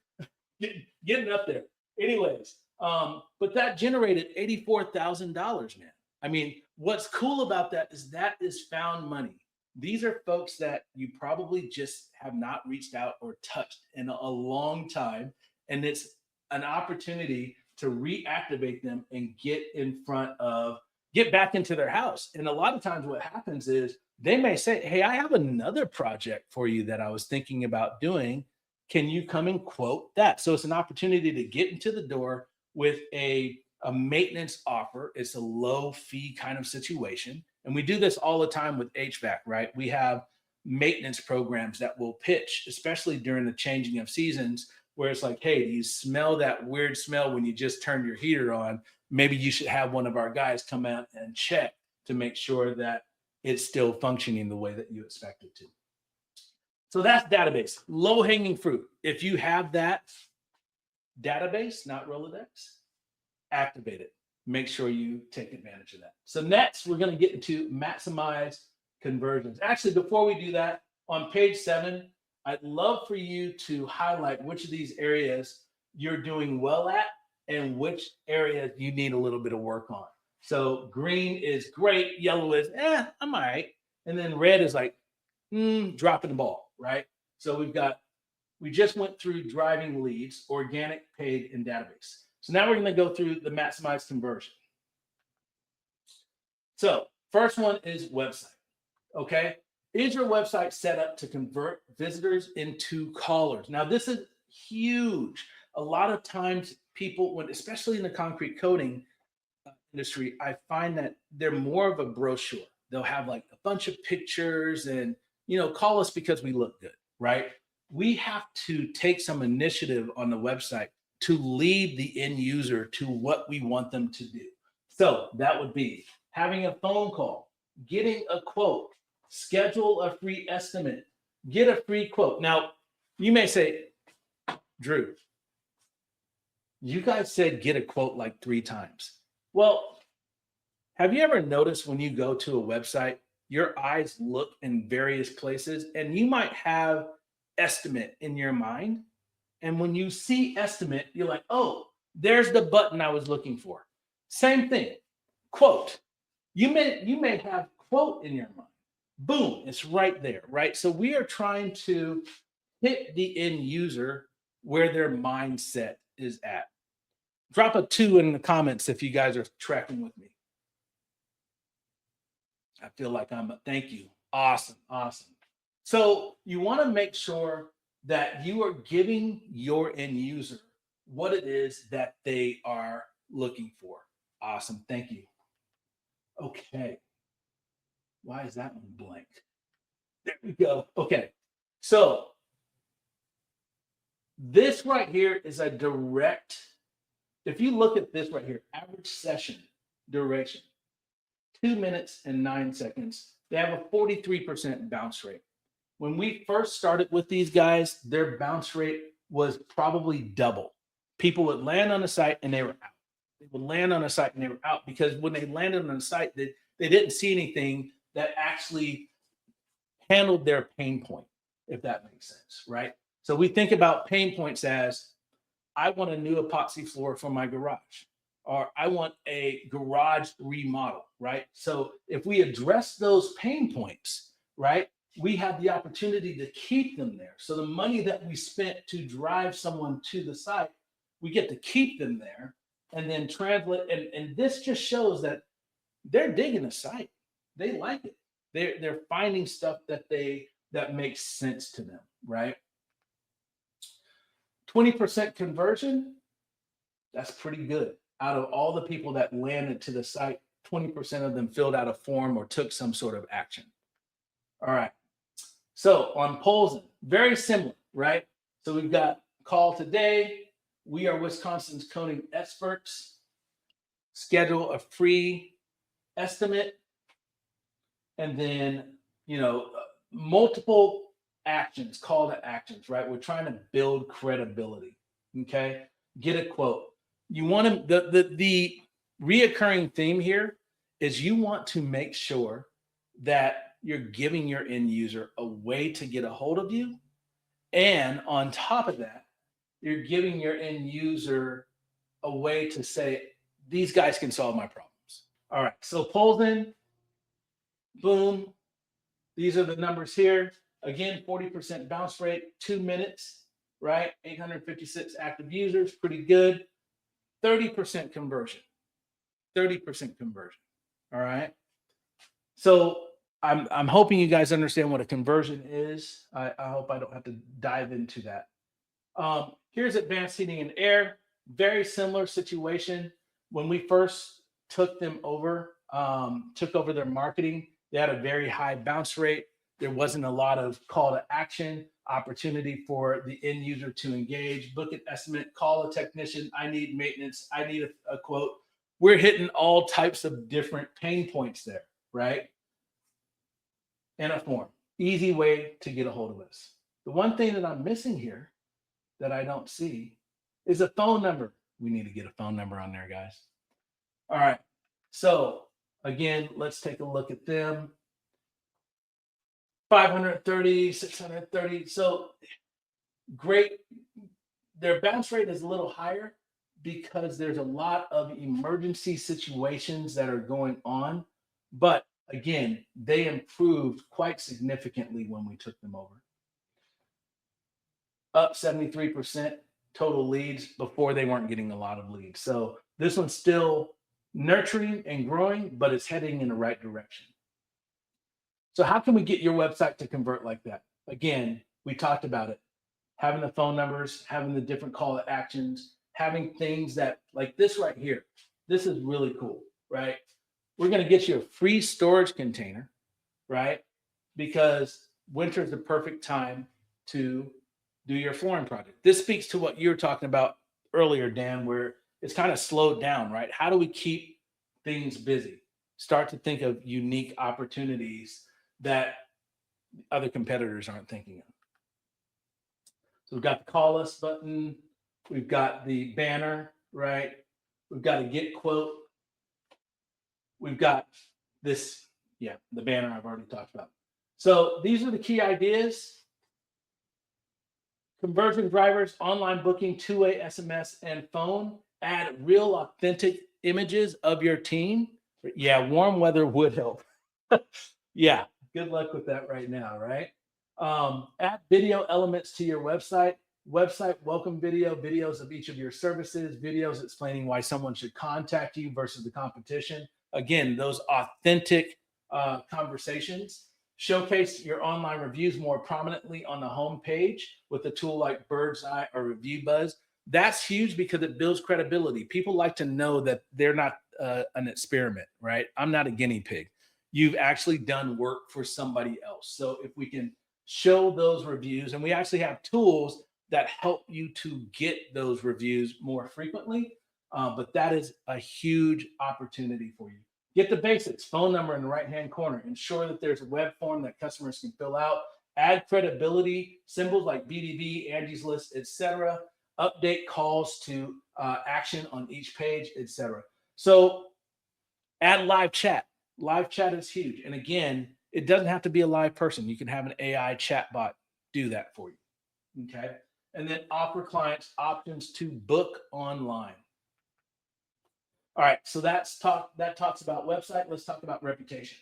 Getting up there. Anyways, but that generated $84,000, man. I mean, what's cool about that is found money. These are folks that you probably just have not reached out or touched in a long time. And it's an opportunity to reactivate them and get back into their house. And a lot of times what happens is they may say, hey, I have another project for you that I was thinking about doing. Can you come and quote that? So it's an opportunity to get into the door with a maintenance offer. It's a low fee kind of situation. And we do this all the time with HVAC, right? We have maintenance programs that will pitch, especially during the changing of seasons, where it's like, hey, do you smell that weird smell when you just turned your heater on? Maybe you should have one of our guys come out and check to make sure that it's still functioning the way that you expect it to. So that's database, low hanging fruit. If you have that database, not Rolodex, activate it. Make sure you take advantage of that. So next, we're going to get into maximize conversions. Actually, before we do that, on page 7, I'd love for you to highlight which of these areas you're doing well at and which areas you need a little bit of work on. So green is great, yellow is, I'm all right. And then red is like, dropping the ball, right? So we just went through driving leads, organic, paid, and database. So now we're going to go through the maximize conversion. So first one is website, okay? Is your website set up to convert visitors into callers? Now this is huge. A lot of times people, especially in the concrete coating industry, I find that they're more of a brochure. They'll have like a bunch of pictures and, call us because we look good, right? We have to take some initiative on the website to lead the end user to what we want them to do. So that would be having a phone call, getting a quote, schedule a free estimate, get a free quote. Now, you may say, Drew, you guys said get a quote like 3 times. Well, have you ever noticed when you go to a website, your eyes look in various places and you might have estimate in your mind? And when you see estimate, you're like, oh, there's the button I was looking for. Same thing, quote. You may have quote in your mind. Boom, it's right there, right? So we are trying to hit the end user where their mindset is at. Drop a 2 in the comments if you guys are tracking with me. I feel like thank you. Awesome. So you want to make sure that you are giving your end user what it is that they are looking for. Awesome. Thank you. Okay. Why is that one blank? There we go. Okay. So this right here is a direct, if you look at this right here, average session duration, 2 minutes and 9 seconds. They have a 43% bounce rate. When we first started with these guys, their bounce rate was probably double. People would land on a site and they were out. They would land on a site and they were out because when they landed on a site, they didn't see anything that actually handled their pain point, if that makes sense, right? So we think about pain points as, I want a new epoxy floor for my garage, or I want a garage remodel, right? So if we address those pain points, right, we have the opportunity to keep them there. So the money that we spent to drive someone to the site, we get to keep them there and then translate. And this just shows that they're digging the site. They like it. They're finding stuff that makes sense to them, right? 20% conversion, that's pretty good. Out of all the people that landed to the site, 20% of them filled out a form or took some sort of action. All right. So on Polson, very similar, right? So we've got call today. We are Wisconsin's coating experts. Schedule a free estimate. And then, multiple actions, call to actions, right? We're trying to build credibility, okay? Get a quote. You want to, the reoccurring theme here is you want to make sure that you're giving your end user a way to get a hold of you. And on top of that, you're giving your end user a way to say, these guys can solve my problems. All right, so polls in, boom. These are the numbers here. Again, 40% bounce rate, 2 minutes, right? 856 active users, pretty good. 30% conversion, 30% conversion. All right. So I'm hoping you guys understand what a conversion is. I hope I don't have to dive into that. Here's advanced heating and air. Very similar situation. When we first took them over, took over their marketing, they had a very high bounce rate. There wasn't a lot of call to action, opportunity for the end user to engage, book an estimate, call a technician. I need maintenance. I need a quote. We're hitting all types of different pain points there, right? In a form. Easy way to get a hold of us. The one thing that I'm missing here that I don't see is a phone number. We need to get a phone number on there, guys. All right. So again, let's take a look at them. 530, 630. So great. Their bounce rate is a little higher because there's a lot of emergency situations that are going on. But again, they improved quite significantly when we took them over. Up 73% total leads. Before they weren't getting a lot of leads. So this one's still nurturing and growing, but it's heading in the right direction. So how can we get your website to convert like that? Again, we talked about it. Having the phone numbers, having the different call to actions, having things that like this right here. This is really cool, right? We're going to get you a free storage container, right? Because winter is the perfect time to do your flooring project. This speaks to what you were talking about earlier, Dan, where it's kind of slowed down, right? How do we keep things busy? Start to think of unique opportunities that other competitors aren't thinking of. So we've got the call us button. We've got the banner, right? We've got a get quote. We've got this, yeah, the banner I've already talked about. So these are the key ideas. Conversion drivers, online booking, two-way SMS and phone. Add real authentic images of your team. Yeah, warm weather would help. Yeah, good luck with that right now, right? Add video elements to your website. Website welcome video, videos of each of your services, videos explaining why someone should contact you versus the competition. Again, those authentic conversations. Showcase your online reviews more prominently on the home page with a tool like Bird's Eye or Review Buzz. That's huge because it builds credibility. People like to know that they're not an experiment, right? I'm not a guinea pig. You've actually done work for somebody else. So if we can show those reviews, and we actually have tools that help you to get those reviews more frequently, but that is a huge opportunity for you. Get the basics, phone number in the right-hand corner. Ensure that there's a web form that customers can fill out. Add credibility, symbols like BDB, Angie's List, etc. Update calls to action on each page, etc. So add live chat. Live chat is huge. And again, it doesn't have to be a live person. You can have an AI chatbot do that for you. Okay. And then offer clients options to book online. All right, so that talks about website. Let's talk about reputation.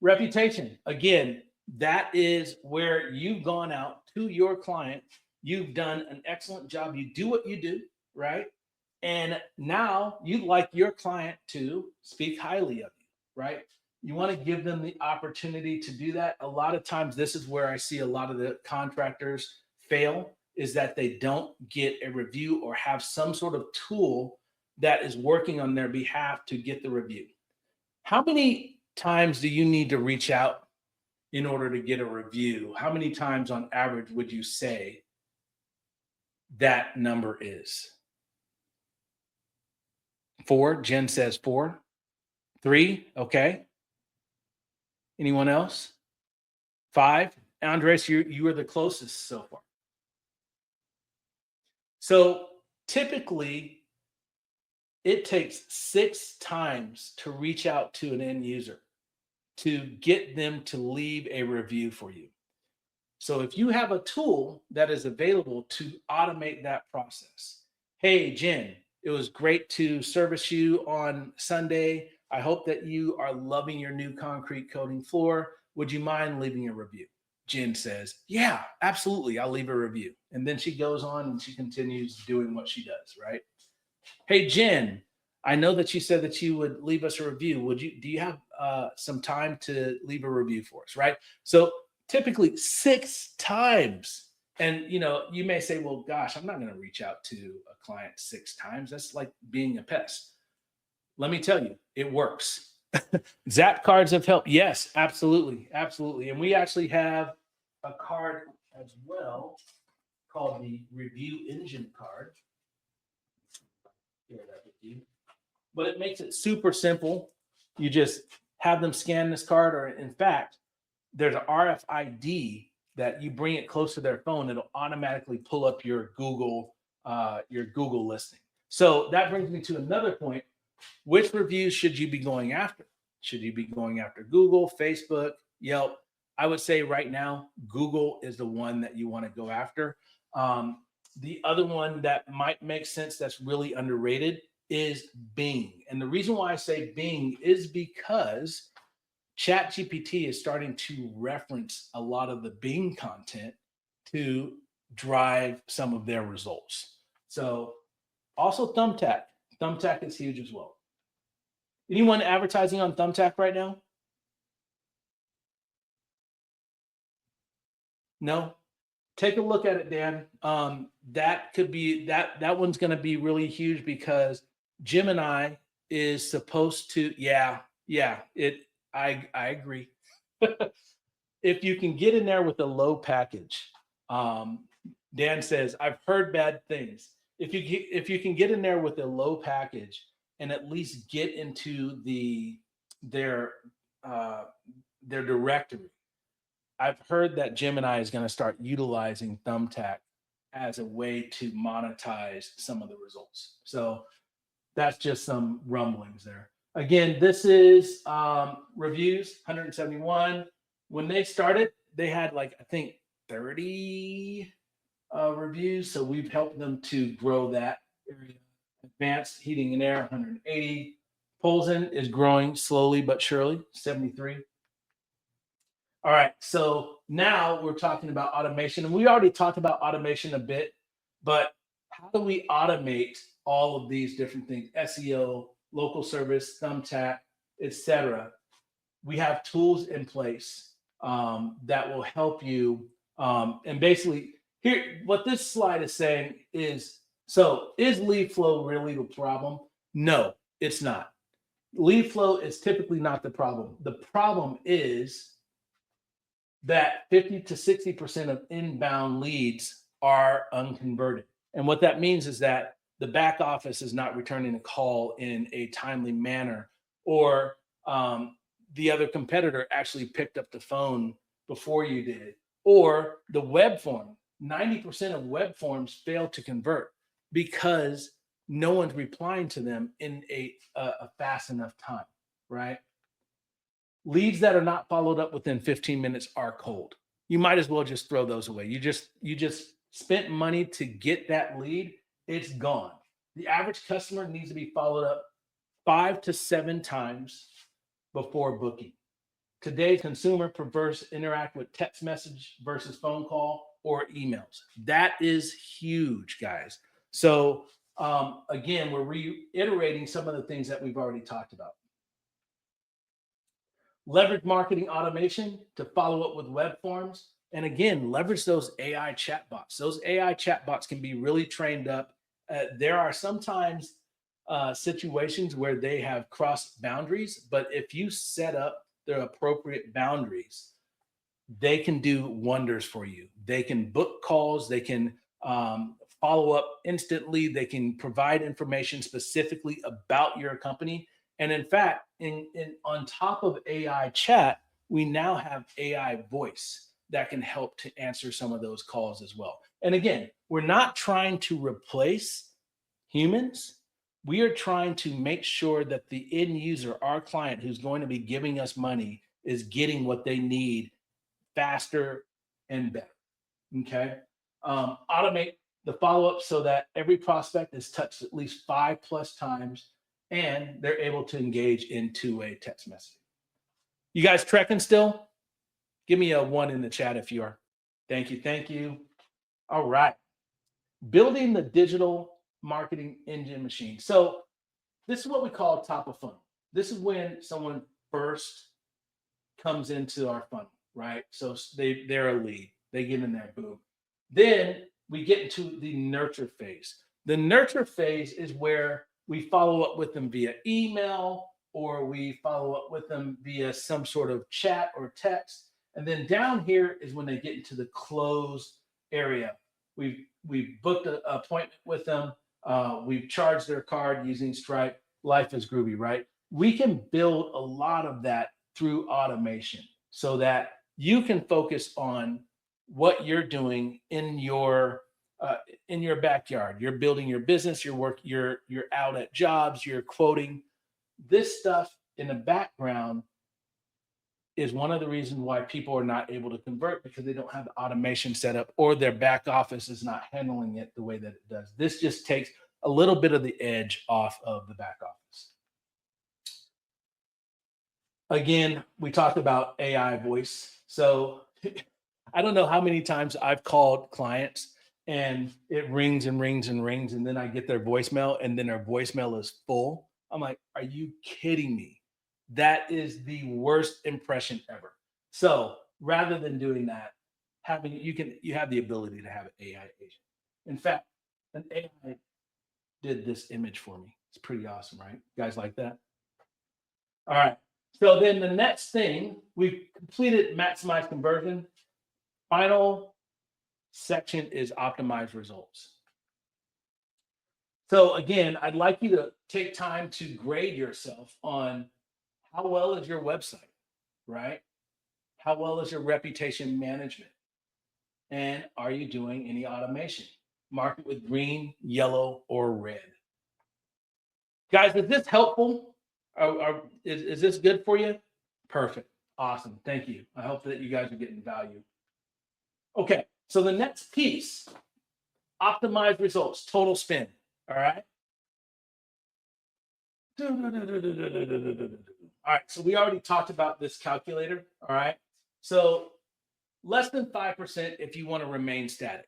Reputation, again, that is where you've gone out to your client. You've done an excellent job. You do what you do, right? And now you'd like your client to speak highly of you, right? You want to give them the opportunity to do that. A lot of times, this is where I see a lot of the contractors fail, is that they don't get a review or have some sort of tool that is working on their behalf to get the review. How many times do you need to reach out in order to get a review? How many times on average would you say that number is? 4, Jen says 4. 3, okay. Anyone else? 5, Andres, you are the closest so far. So typically, it takes 6 times to reach out to an end user to get them to leave a review for you. So if you have a tool that is available to automate that process, hey, Jen, it was great to service you on Sunday. I hope that you are loving your new concrete coating floor. Would you mind leaving a review? Jen says, yeah, absolutely. I'll leave a review. And then she goes on and she continues doing what she does, right? Hey, Jen, I know that you said that you would leave us a review. Do you have some time to leave a review for us, right? So typically 6 times. And you may say, well, gosh, I'm not going to reach out to a client 6 times. That's like being a pest. Let me tell you, it works. Zap cards have helped. Yes, absolutely. Absolutely. And we actually have a card as well called the Review Engine card. Share that with you. But it makes it super simple. You just have them scan this card, or in fact, there's an RFID that you bring it close to their phone, it'll automatically pull up your Google listing. So that brings me to another point. Which reviews should you be going after? Should you be going after Google, Facebook, Yelp? I would say right now, Google is the one that you want to go after. The other one that might make sense that's really underrated is Bing. And the reason why I say Bing is because ChatGPT is starting to reference a lot of the Bing content to drive some of their results. So also Thumbtack. Thumbtack is huge as well. Anyone advertising on Thumbtack right now? No? Take a look at it, Dan. That could be that one's going to be really huge because Gemini is supposed to. I agree. If you can get in there with a low package, Dan says I've heard bad things. If you can get in there with a low package and at least get into their directory. I've heard that Gemini is going to start utilizing Thumbtack as a way to monetize some of the results. So that's just some rumblings there. Again, this is reviews, 171. When they started, they had I think 30 reviews. So we've helped them to grow that area. Advanced heating and air, 180. Polson is growing slowly but surely, 73. All right, so now we're talking about automation, and we already talked about automation a bit, but how do we automate all of these different things? SEO, local service, Thumbtack, etc. We have tools in place that will help you. And basically, here, what this slide is saying is, so is lead flow really the problem? No, it's not. Lead flow is typically not the problem. The problem is that 50 to 60% of inbound leads are unconverted. And what that means is that the back office is not returning a call in a timely manner, or the other competitor actually picked up the phone before you did, or the web form. 90% of web forms fail to convert because no one's replying to them in a fast enough time, right? Leads that are not followed up within 15 minutes are cold. You might as well just throw those away. You just spent money to get that lead. It's gone. The average customer needs to be followed up 5 to 7 times before booking. Today's consumer prefers to interact with text message versus phone call or emails. That is huge, guys. So again, we're reiterating some of the things that we've already talked about. Leverage marketing automation to follow up with web forms. And again, leverage those AI chatbots. Those AI chatbots can be really trained up. There are sometimes situations where they have crossed boundaries, but if you set up the appropriate boundaries, they can do wonders for you. They can book calls, they can follow up instantly, they can provide information specifically about your company. And in fact, on top of AI chat, we now have AI voice that can help to answer some of those calls as well. And again, we're not trying to replace humans, We are trying to make sure that the end user, our client who's going to be giving us money, is getting what they need faster and better. Okay. Automate the follow up so that every prospect is touched at least 5+ times and they're able to engage in two-way text messaging. You guys trekking still? Give me a 1 in the chat if you are. Thank you. Thank you. All right. Building the digital marketing engine machine. So, this is what we call top of funnel. This is when someone first comes into our funnel, right? So they're a lead. They get in there, boom. Then we get into the nurture phase. The nurture phase is where we follow up with them via email, or we follow up with them via some sort of chat or text. And then down here is when they get into the close area. We've booked an appointment with them. We've charged their card using Stripe. Life is groovy, right? We can build a lot of that through automation so that you can focus on what you're doing in your backyard. You're building your business, you're out at jobs, you're quoting. This stuff in the background is one of the reasons why people are not able to convert, because they don't have the automation set up, or their back office is not handling it the way that it does. This just takes a little bit of the edge off of the back office. Again, we talked about AI voice. So I don't know how many times I've called clients and it rings and rings and rings, and then I get their voicemail and then their voicemail is full. I'm like, are you kidding me? That is the worst impression ever. So rather than doing that, you have the ability to have an AI agent. In fact, an AI did this image for me. It's pretty awesome, right? You guys like that? All right. So then the next thing, we've completed maximize conversion. Final section is optimize results. So again, I'd like you to take time to grade yourself on how well is your website, right? How well is your reputation management? And are you doing any automation? Mark it with green, yellow, or red. Guys, is this helpful? Is this good for you? Perfect. Awesome. Thank you. I hope that you guys are getting value. Okay. So the next piece, optimize results, total spend. All right. All right. So we already talked about this calculator. All right. So less than 5% if you want to remain static.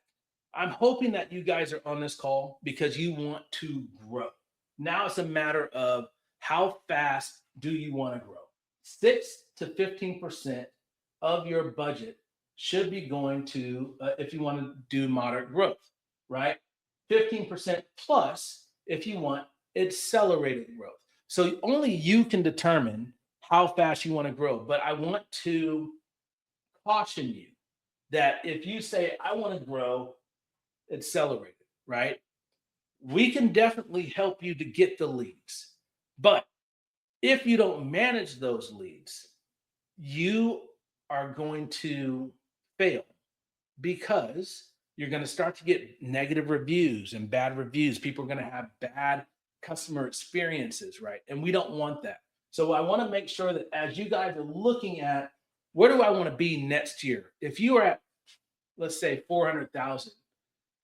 I'm hoping that you guys are on this call because you want to grow. Now it's a matter of how fast do you want to grow? 6 to 15% of your budget should be going to, if you want to do moderate growth, right? 15% plus if you want accelerated growth. So only you can determine how fast you want to grow. But I want to caution you that if you say, I want to grow accelerated, right? We can definitely help you to get the leads. But if you don't manage those leads, you are going to fail because you're going to start to get negative reviews and bad reviews. People are going to have bad customer experiences, right? And we don't want that. So I want to make sure that as you guys are looking at where do I want to be next year? If you are at, let's say, 400,000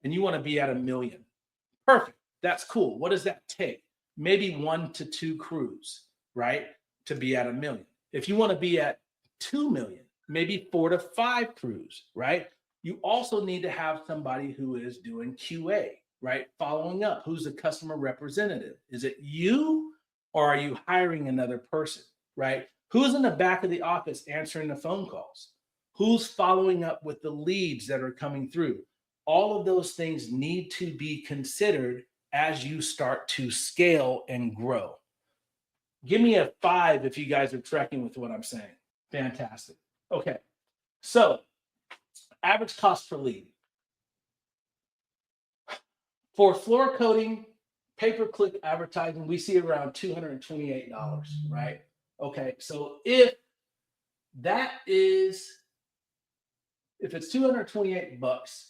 and you want to be at 1 million, perfect. That's cool. What does that take? Maybe 1 to 2 crews, right? To be at 1 million. If you want to be at 2 million, maybe 4 to 5 crews, right? You also need to have somebody who is doing QA, right? Following up. Who's the customer representative? Is it you or are you hiring another person, right? Who's in the back of the office answering the phone calls? Who's following up with the leads that are coming through? All of those things need to be considered as you start to scale and grow. Give me a 5 if you guys are tracking with what I'm saying. Fantastic. Okay. So average cost per lead. For floor coating, pay-per-click advertising, we see around $228, right? Okay. So if it's 228 bucks,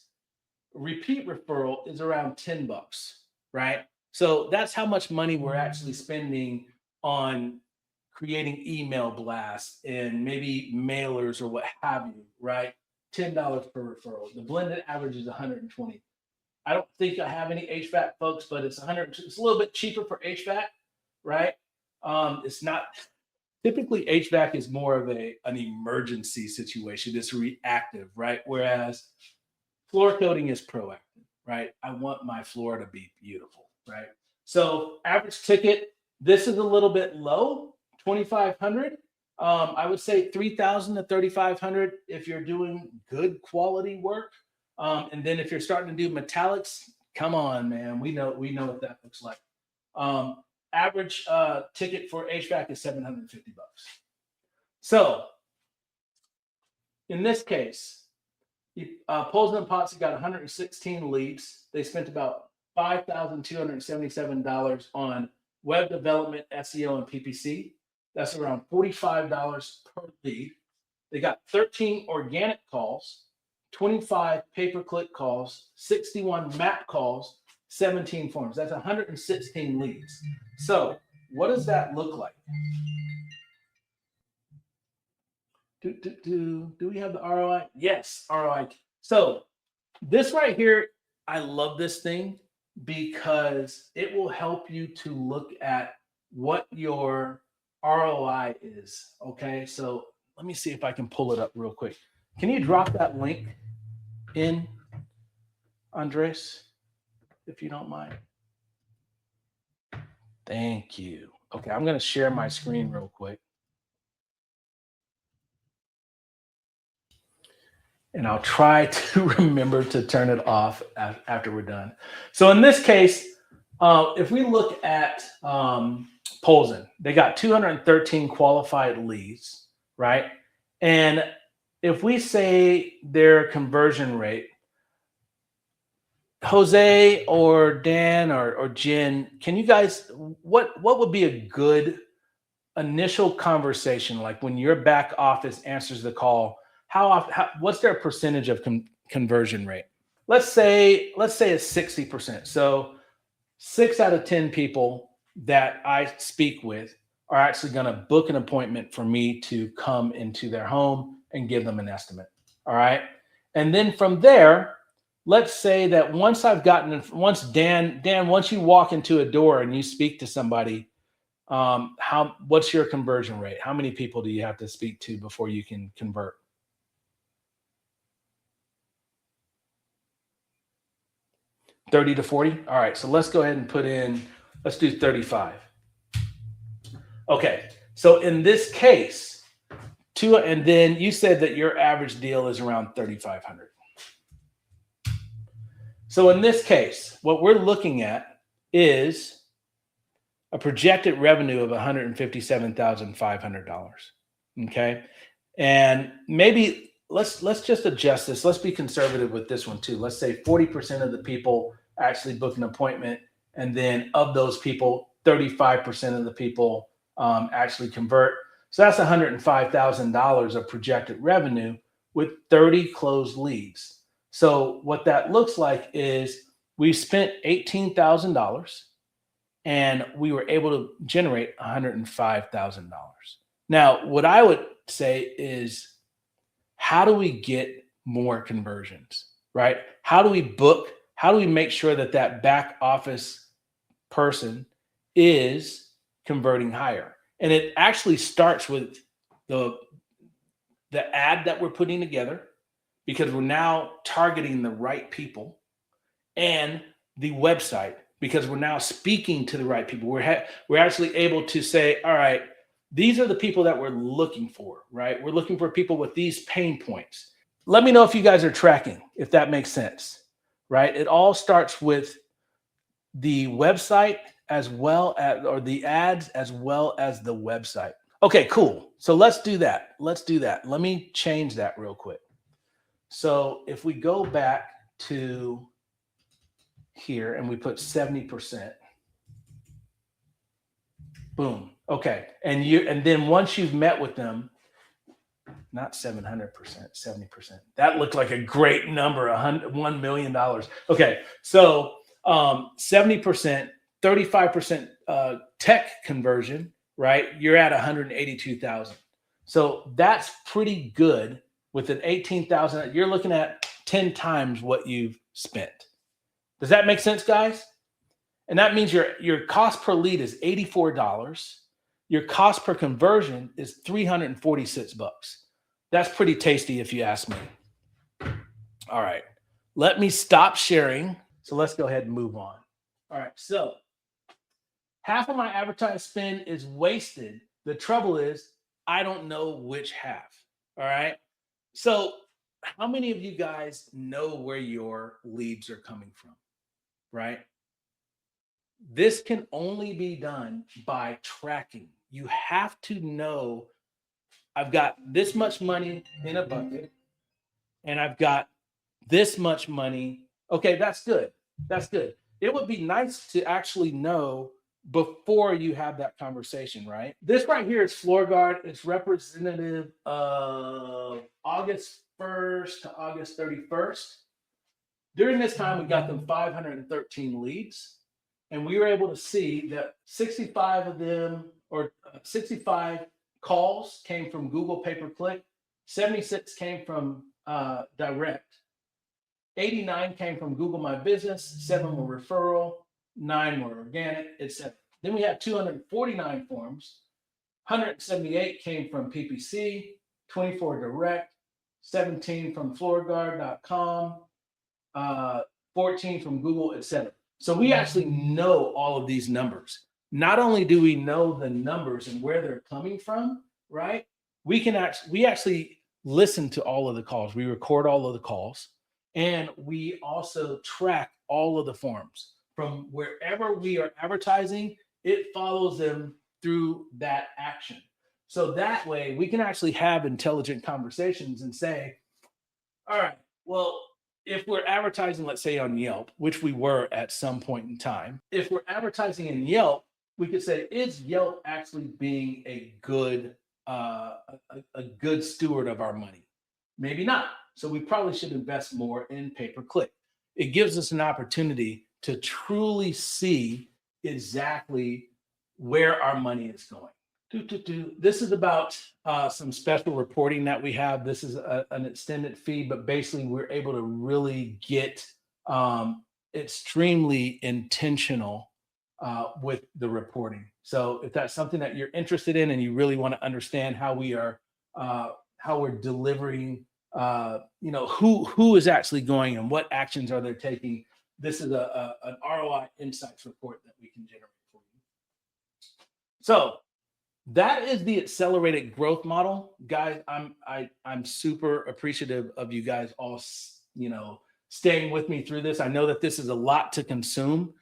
repeat referral is around $10, right? So that's how much money we're actually spending on creating email blasts and maybe mailers or what have you, right? $10 per referral. The blended average is 120. I don't think I have any HVAC folks, but it's 100. It's a little bit cheaper for HVAC, right? It's not typically HVAC is more of an emergency situation. It's reactive, right? Whereas floor coating is proactive, right? I want my floor to be beautiful, right? So average ticket, this is a little bit low, 2,500. I would say 3,000 to 3,500 if you're doing good quality work. And then if you're starting to do metallics, come on, man, we know what that looks like. Average ticket for HVAC is $750. So in this case, Poles and Potsy got 116 leads. They spent about $5,277 on web development, SEO, and PPC. That's around $45 per lead. They got 13 organic calls, 25 pay-per-click calls, 61 map calls, 17 forms. That's 116 leads. So what does that look like? Do we have the ROI? Yes, ROI. So this right here, I love this thing because it will help you to look at what your ROI is. Okay, so let me see if I can pull it up real quick. Can you drop that link in, Andres, if you don't mind? Thank you. Okay, I'm going to share my screen real quick. And I'll try to remember to turn it off after we're done. So in this case, if we look at Polson, they got 213 qualified leads, right? And if we say their conversion rate, Jose or Dan or Jen, can you guys, what would be a good initial conversation, like when your back office answers the call? What's their percentage of conversion rate? Let's say it's 60%. So 6 out of 10 people that I speak with are actually going to book an appointment for me to come into their home and give them an estimate. All right. And then from there, let's say that once you walk into a door and you speak to somebody, what's your conversion rate? How many people do you have to speak to before you can convert? 30 to 40. All right. So let's go ahead and let's do 35. Okay. So in this case, and then you said that your average deal is around 3,500. So in this case, what we're looking at is a projected revenue of $157,500. Okay. And maybe let's just adjust this. Let's be conservative with this one too. Let's say 40% of the people actually book an appointment. And then of those people, 35% of the people actually convert. So that's $105,000 of projected revenue with 30 closed leads. So what that looks like is we spent $18,000 and we were able to generate $105,000. Now, what I would say is, how do we get more conversions, right? How do we book? How do we make sure that back office person is converting higher? And it actually starts with the ad that we're putting together, because we're now targeting the right people, and the website, because we're now speaking to the right people. We're actually able to say, all right, these are the people that we're looking for, right? We're looking for people with these pain points. Let me know if you guys are tracking, if that makes sense, right? It all starts with the website or the ads as well as the website. Okay, cool. So let's do that. Let me change that real quick. So if we go back to here and we put 70%, boom. Okay. And then once you've met with them, not 700%, 70%. That looked like a great number, $1 million. Okay. So 70%, 35% tech conversion, right? You're at 182,000. So that's pretty good with an 18,000. You're looking at 10 times what you've spent. Does that make sense, guys? And that means your cost per lead is $84. Your cost per conversion is $346. That's pretty tasty if you ask me. All right, let me stop sharing. So let's go ahead and move on. All right, so half of my advertised spend is wasted. The trouble is I don't know which half. All right. So how many of you guys know where your leads are coming from? Right? This can only be done by tracking. You have to know I've got this much money in a bucket and I've got this much money. Okay, that's good. That's good. It would be nice to actually know before you have that conversation, right? This right here is FloorGuard. It's representative of August 1st to August 31st. During this time, we got them 513 leads. And we were able to see that 65 of them, or 65 calls came from Google pay-per-click, 76 came from direct, 89 came from Google My Business, 7 were referral, 9 were organic, etc. Then we had 249 forms, 178 came from PPC, 24 direct, 17 from FloorGuard.com, 14 from Google, etc. So we actually know all of these numbers. Not only do we know the numbers and where they're coming from, right? We actually listen to all of the calls. We record all of the calls, and we also track all of the forms from wherever we are advertising. It follows them through that action. So that way we can actually have intelligent conversations and say, all right, well, if we're advertising, let's say on Yelp, which we were at some point in time, if we're advertising in Yelp, we could say, is Yelp actually being a good steward of our money? Maybe not. So we probably should invest more in pay-per-click. It gives us an opportunity to truly see exactly where our money is going. This is about some special reporting that we have. This is an extended feed, but basically we're able to really get extremely intentional with the reporting. So if that's something that you're interested in and you really want to understand how we're delivering, who is actually going and what actions are they taking, this is an ROI insights report that we can generate for you. So that is the accelerated growth model, guys. I'm super appreciative of you guys all, staying with me through this. I know that this is a lot to consume.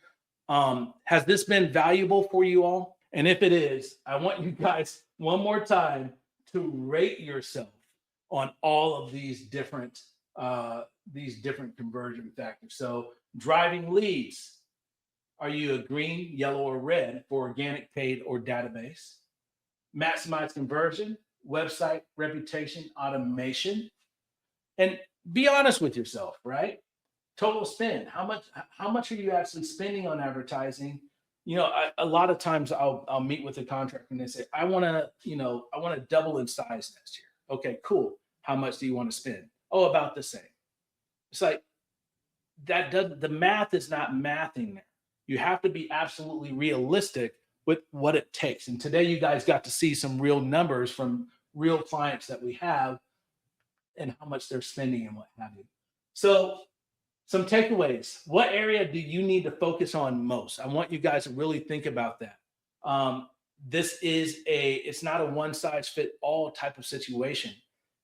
Has this been valuable for you all? And if it is, I want you guys one more time to rate yourself on all of these different conversion factors. So driving leads, are you a green, yellow, or red for organic, paid, or database? Maximize conversion, website, reputation, automation, and be honest with yourself, right? Total spend. How much are you actually spending on advertising? A lot of times I'll meet with a contractor and they say, I want to double in size next year. Okay, cool. How much do you want to spend? Oh, about the same. It's like the math is not mathing there. You have to be absolutely realistic with what it takes. And today you guys got to see some real numbers from real clients that we have and how much they're spending and what have you. So some takeaways. What area do you need to focus on most? I want you guys to really think about that. It's not a one size fit all type of situation.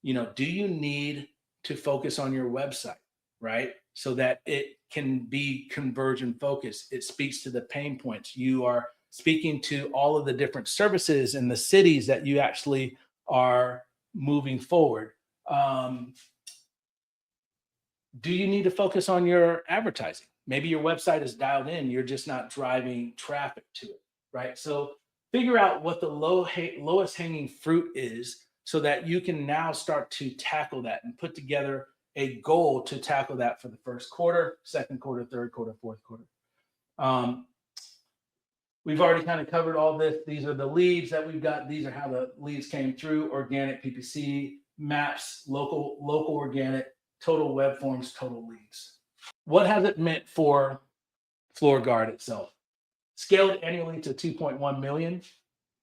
Do you need to focus on your website, right? So that it can be conversion focused. It speaks to the pain points. You are speaking to all of the different services and the cities that you actually are moving forward. Do you need to focus on your advertising? Maybe your website is dialed in, you're just not driving traffic to it, right? So figure out what the lowest hanging fruit is so that you can now start to tackle that and put together a goal to tackle that for the first quarter, second quarter, third quarter, fourth quarter. We've already kind of covered all this. These are the leads that we've got. These are how the leads came through: organic, PPC, maps, local organic, total web forms, total leads. What has it meant for FloorGuard itself? Scaled annually to 2.1 million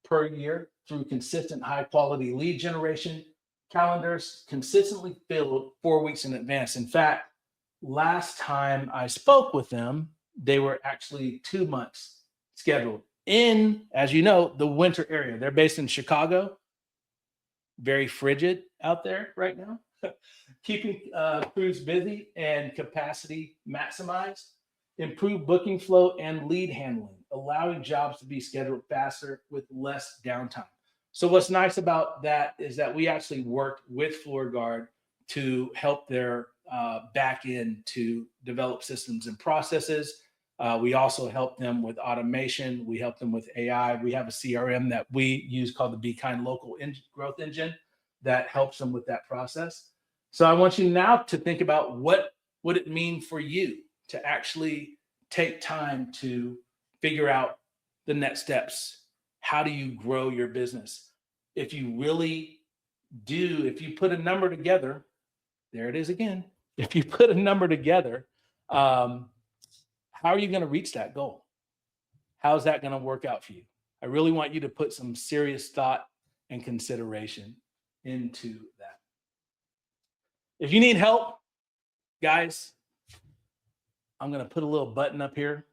per year through consistent high quality lead generation, calendars consistently filled 4 weeks in advance. In fact, last time I spoke with them, they were actually 2 months scheduled in, as you know, the winter area. They're based in Chicago. Very frigid out there right now. Keeping crews busy and capacity maximized. Improve booking flow and lead handling, allowing jobs to be scheduled faster with less downtime. So what's nice about that is that we actually worked with FloorGuard to help their back end to develop systems and processes. We also help them with automation. We help them with AI. We have a CRM that we use called the Be Kind Local Growth Engine that helps them with that process. So I want you now to think about what would it mean for you to actually take time to figure out the next steps. How do you grow your business? If you really do, if you put a number together, there it is again. If you put a number together, how are you going to reach that goal? How's that going to work out for you? I really want you to put some serious thought and consideration into that. If you need help, guys, I'm going to put a little button up here.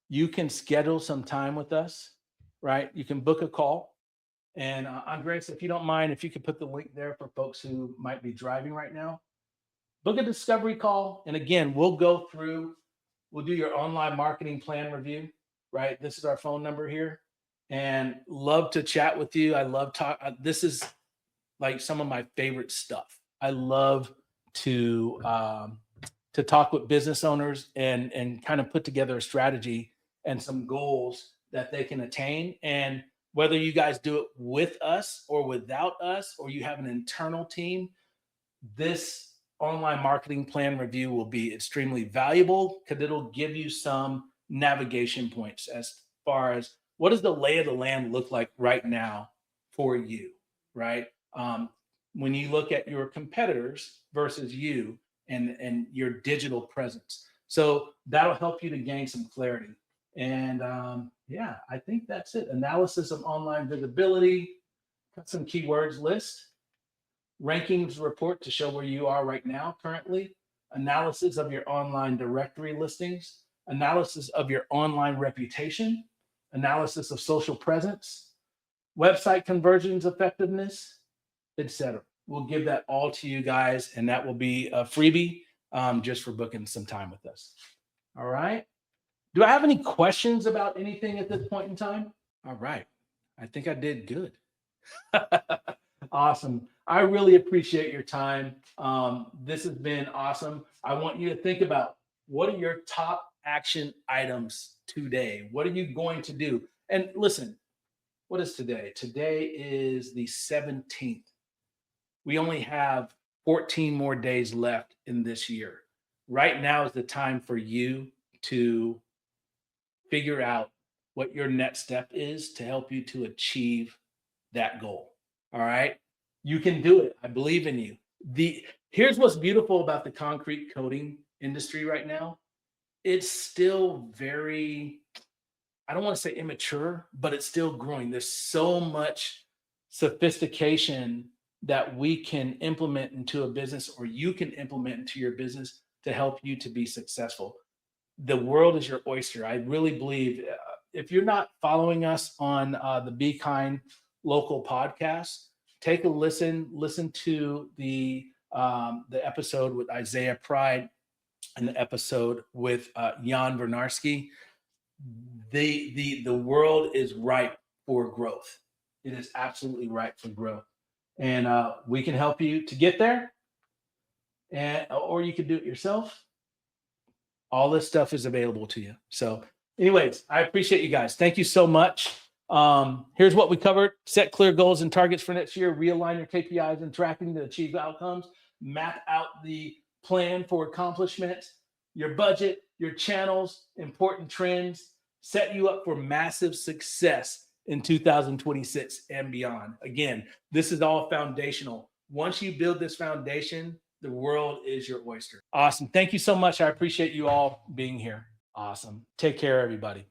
You can schedule some time with us, right? You can book a call. And Andres, if you don't mind, if you could put the link there for folks who might be driving right now, book a discovery call. And again, we'll go through, we'll do your online marketing plan review, right? This is our phone number here, and love to chat with you. I love talk. This is like some of my favorite stuff. I love to talk with business owners and kind of put together a strategy and some goals that they can attain. And whether you guys do it with us or without us, or you have an internal team, this online marketing plan review will be extremely valuable because it'll give you some navigation points as far as what does the lay of the land look like right now for you, right? When you look at your competitors versus you and your digital presence. So that'll help you to gain some clarity. And yeah, I think that's it. Analysis of online visibility, got some keywords list, rankings report to show where you are right now currently, analysis of your online directory listings, analysis of your online reputation, analysis of social presence, website conversions effectiveness, etc. We'll give that all to you guys, and that will be a freebie just for booking some time with us. All right. Do I have any questions about anything at this point in time? All right. I think I did good. Awesome. I really appreciate your time. This has been awesome. I want you to think about, what are your top action items today? What are you going to do? And listen, what is today? Today is the 17th. We only have 14 more days left in this year. Right now is the time for you to figure out what your next step is to help you to achieve that goal. All right. You can do it. I believe in you. Here's what's beautiful about the concrete coating industry right now. It's still very, I don't want to say immature, but it's still growing. There's so much sophistication that we can implement into a business, or you can implement into your business to help you to be successful. The world is your oyster. I really believe if you're not following us on the Be Kind Local podcast, take a listen to the episode with Isaiah Pride and the episode with Jan Bernarski. The world is ripe for growth. It is absolutely ripe for growth. And we can help you to get there, or you can do it yourself. All this stuff is available to you. So anyways, I appreciate you guys. Thank you so much. Here's what we covered. Set clear goals and targets for next year. Realign your KPIs and tracking to achieve outcomes. Map out the plan for accomplishment, your budget, your channels, important trends, set you up for massive success in 2026 and beyond. Again, this is all foundational. Once you build this foundation, the world is your oyster. Awesome. Thank you so much. I appreciate you all being here. Awesome. Take care, everybody.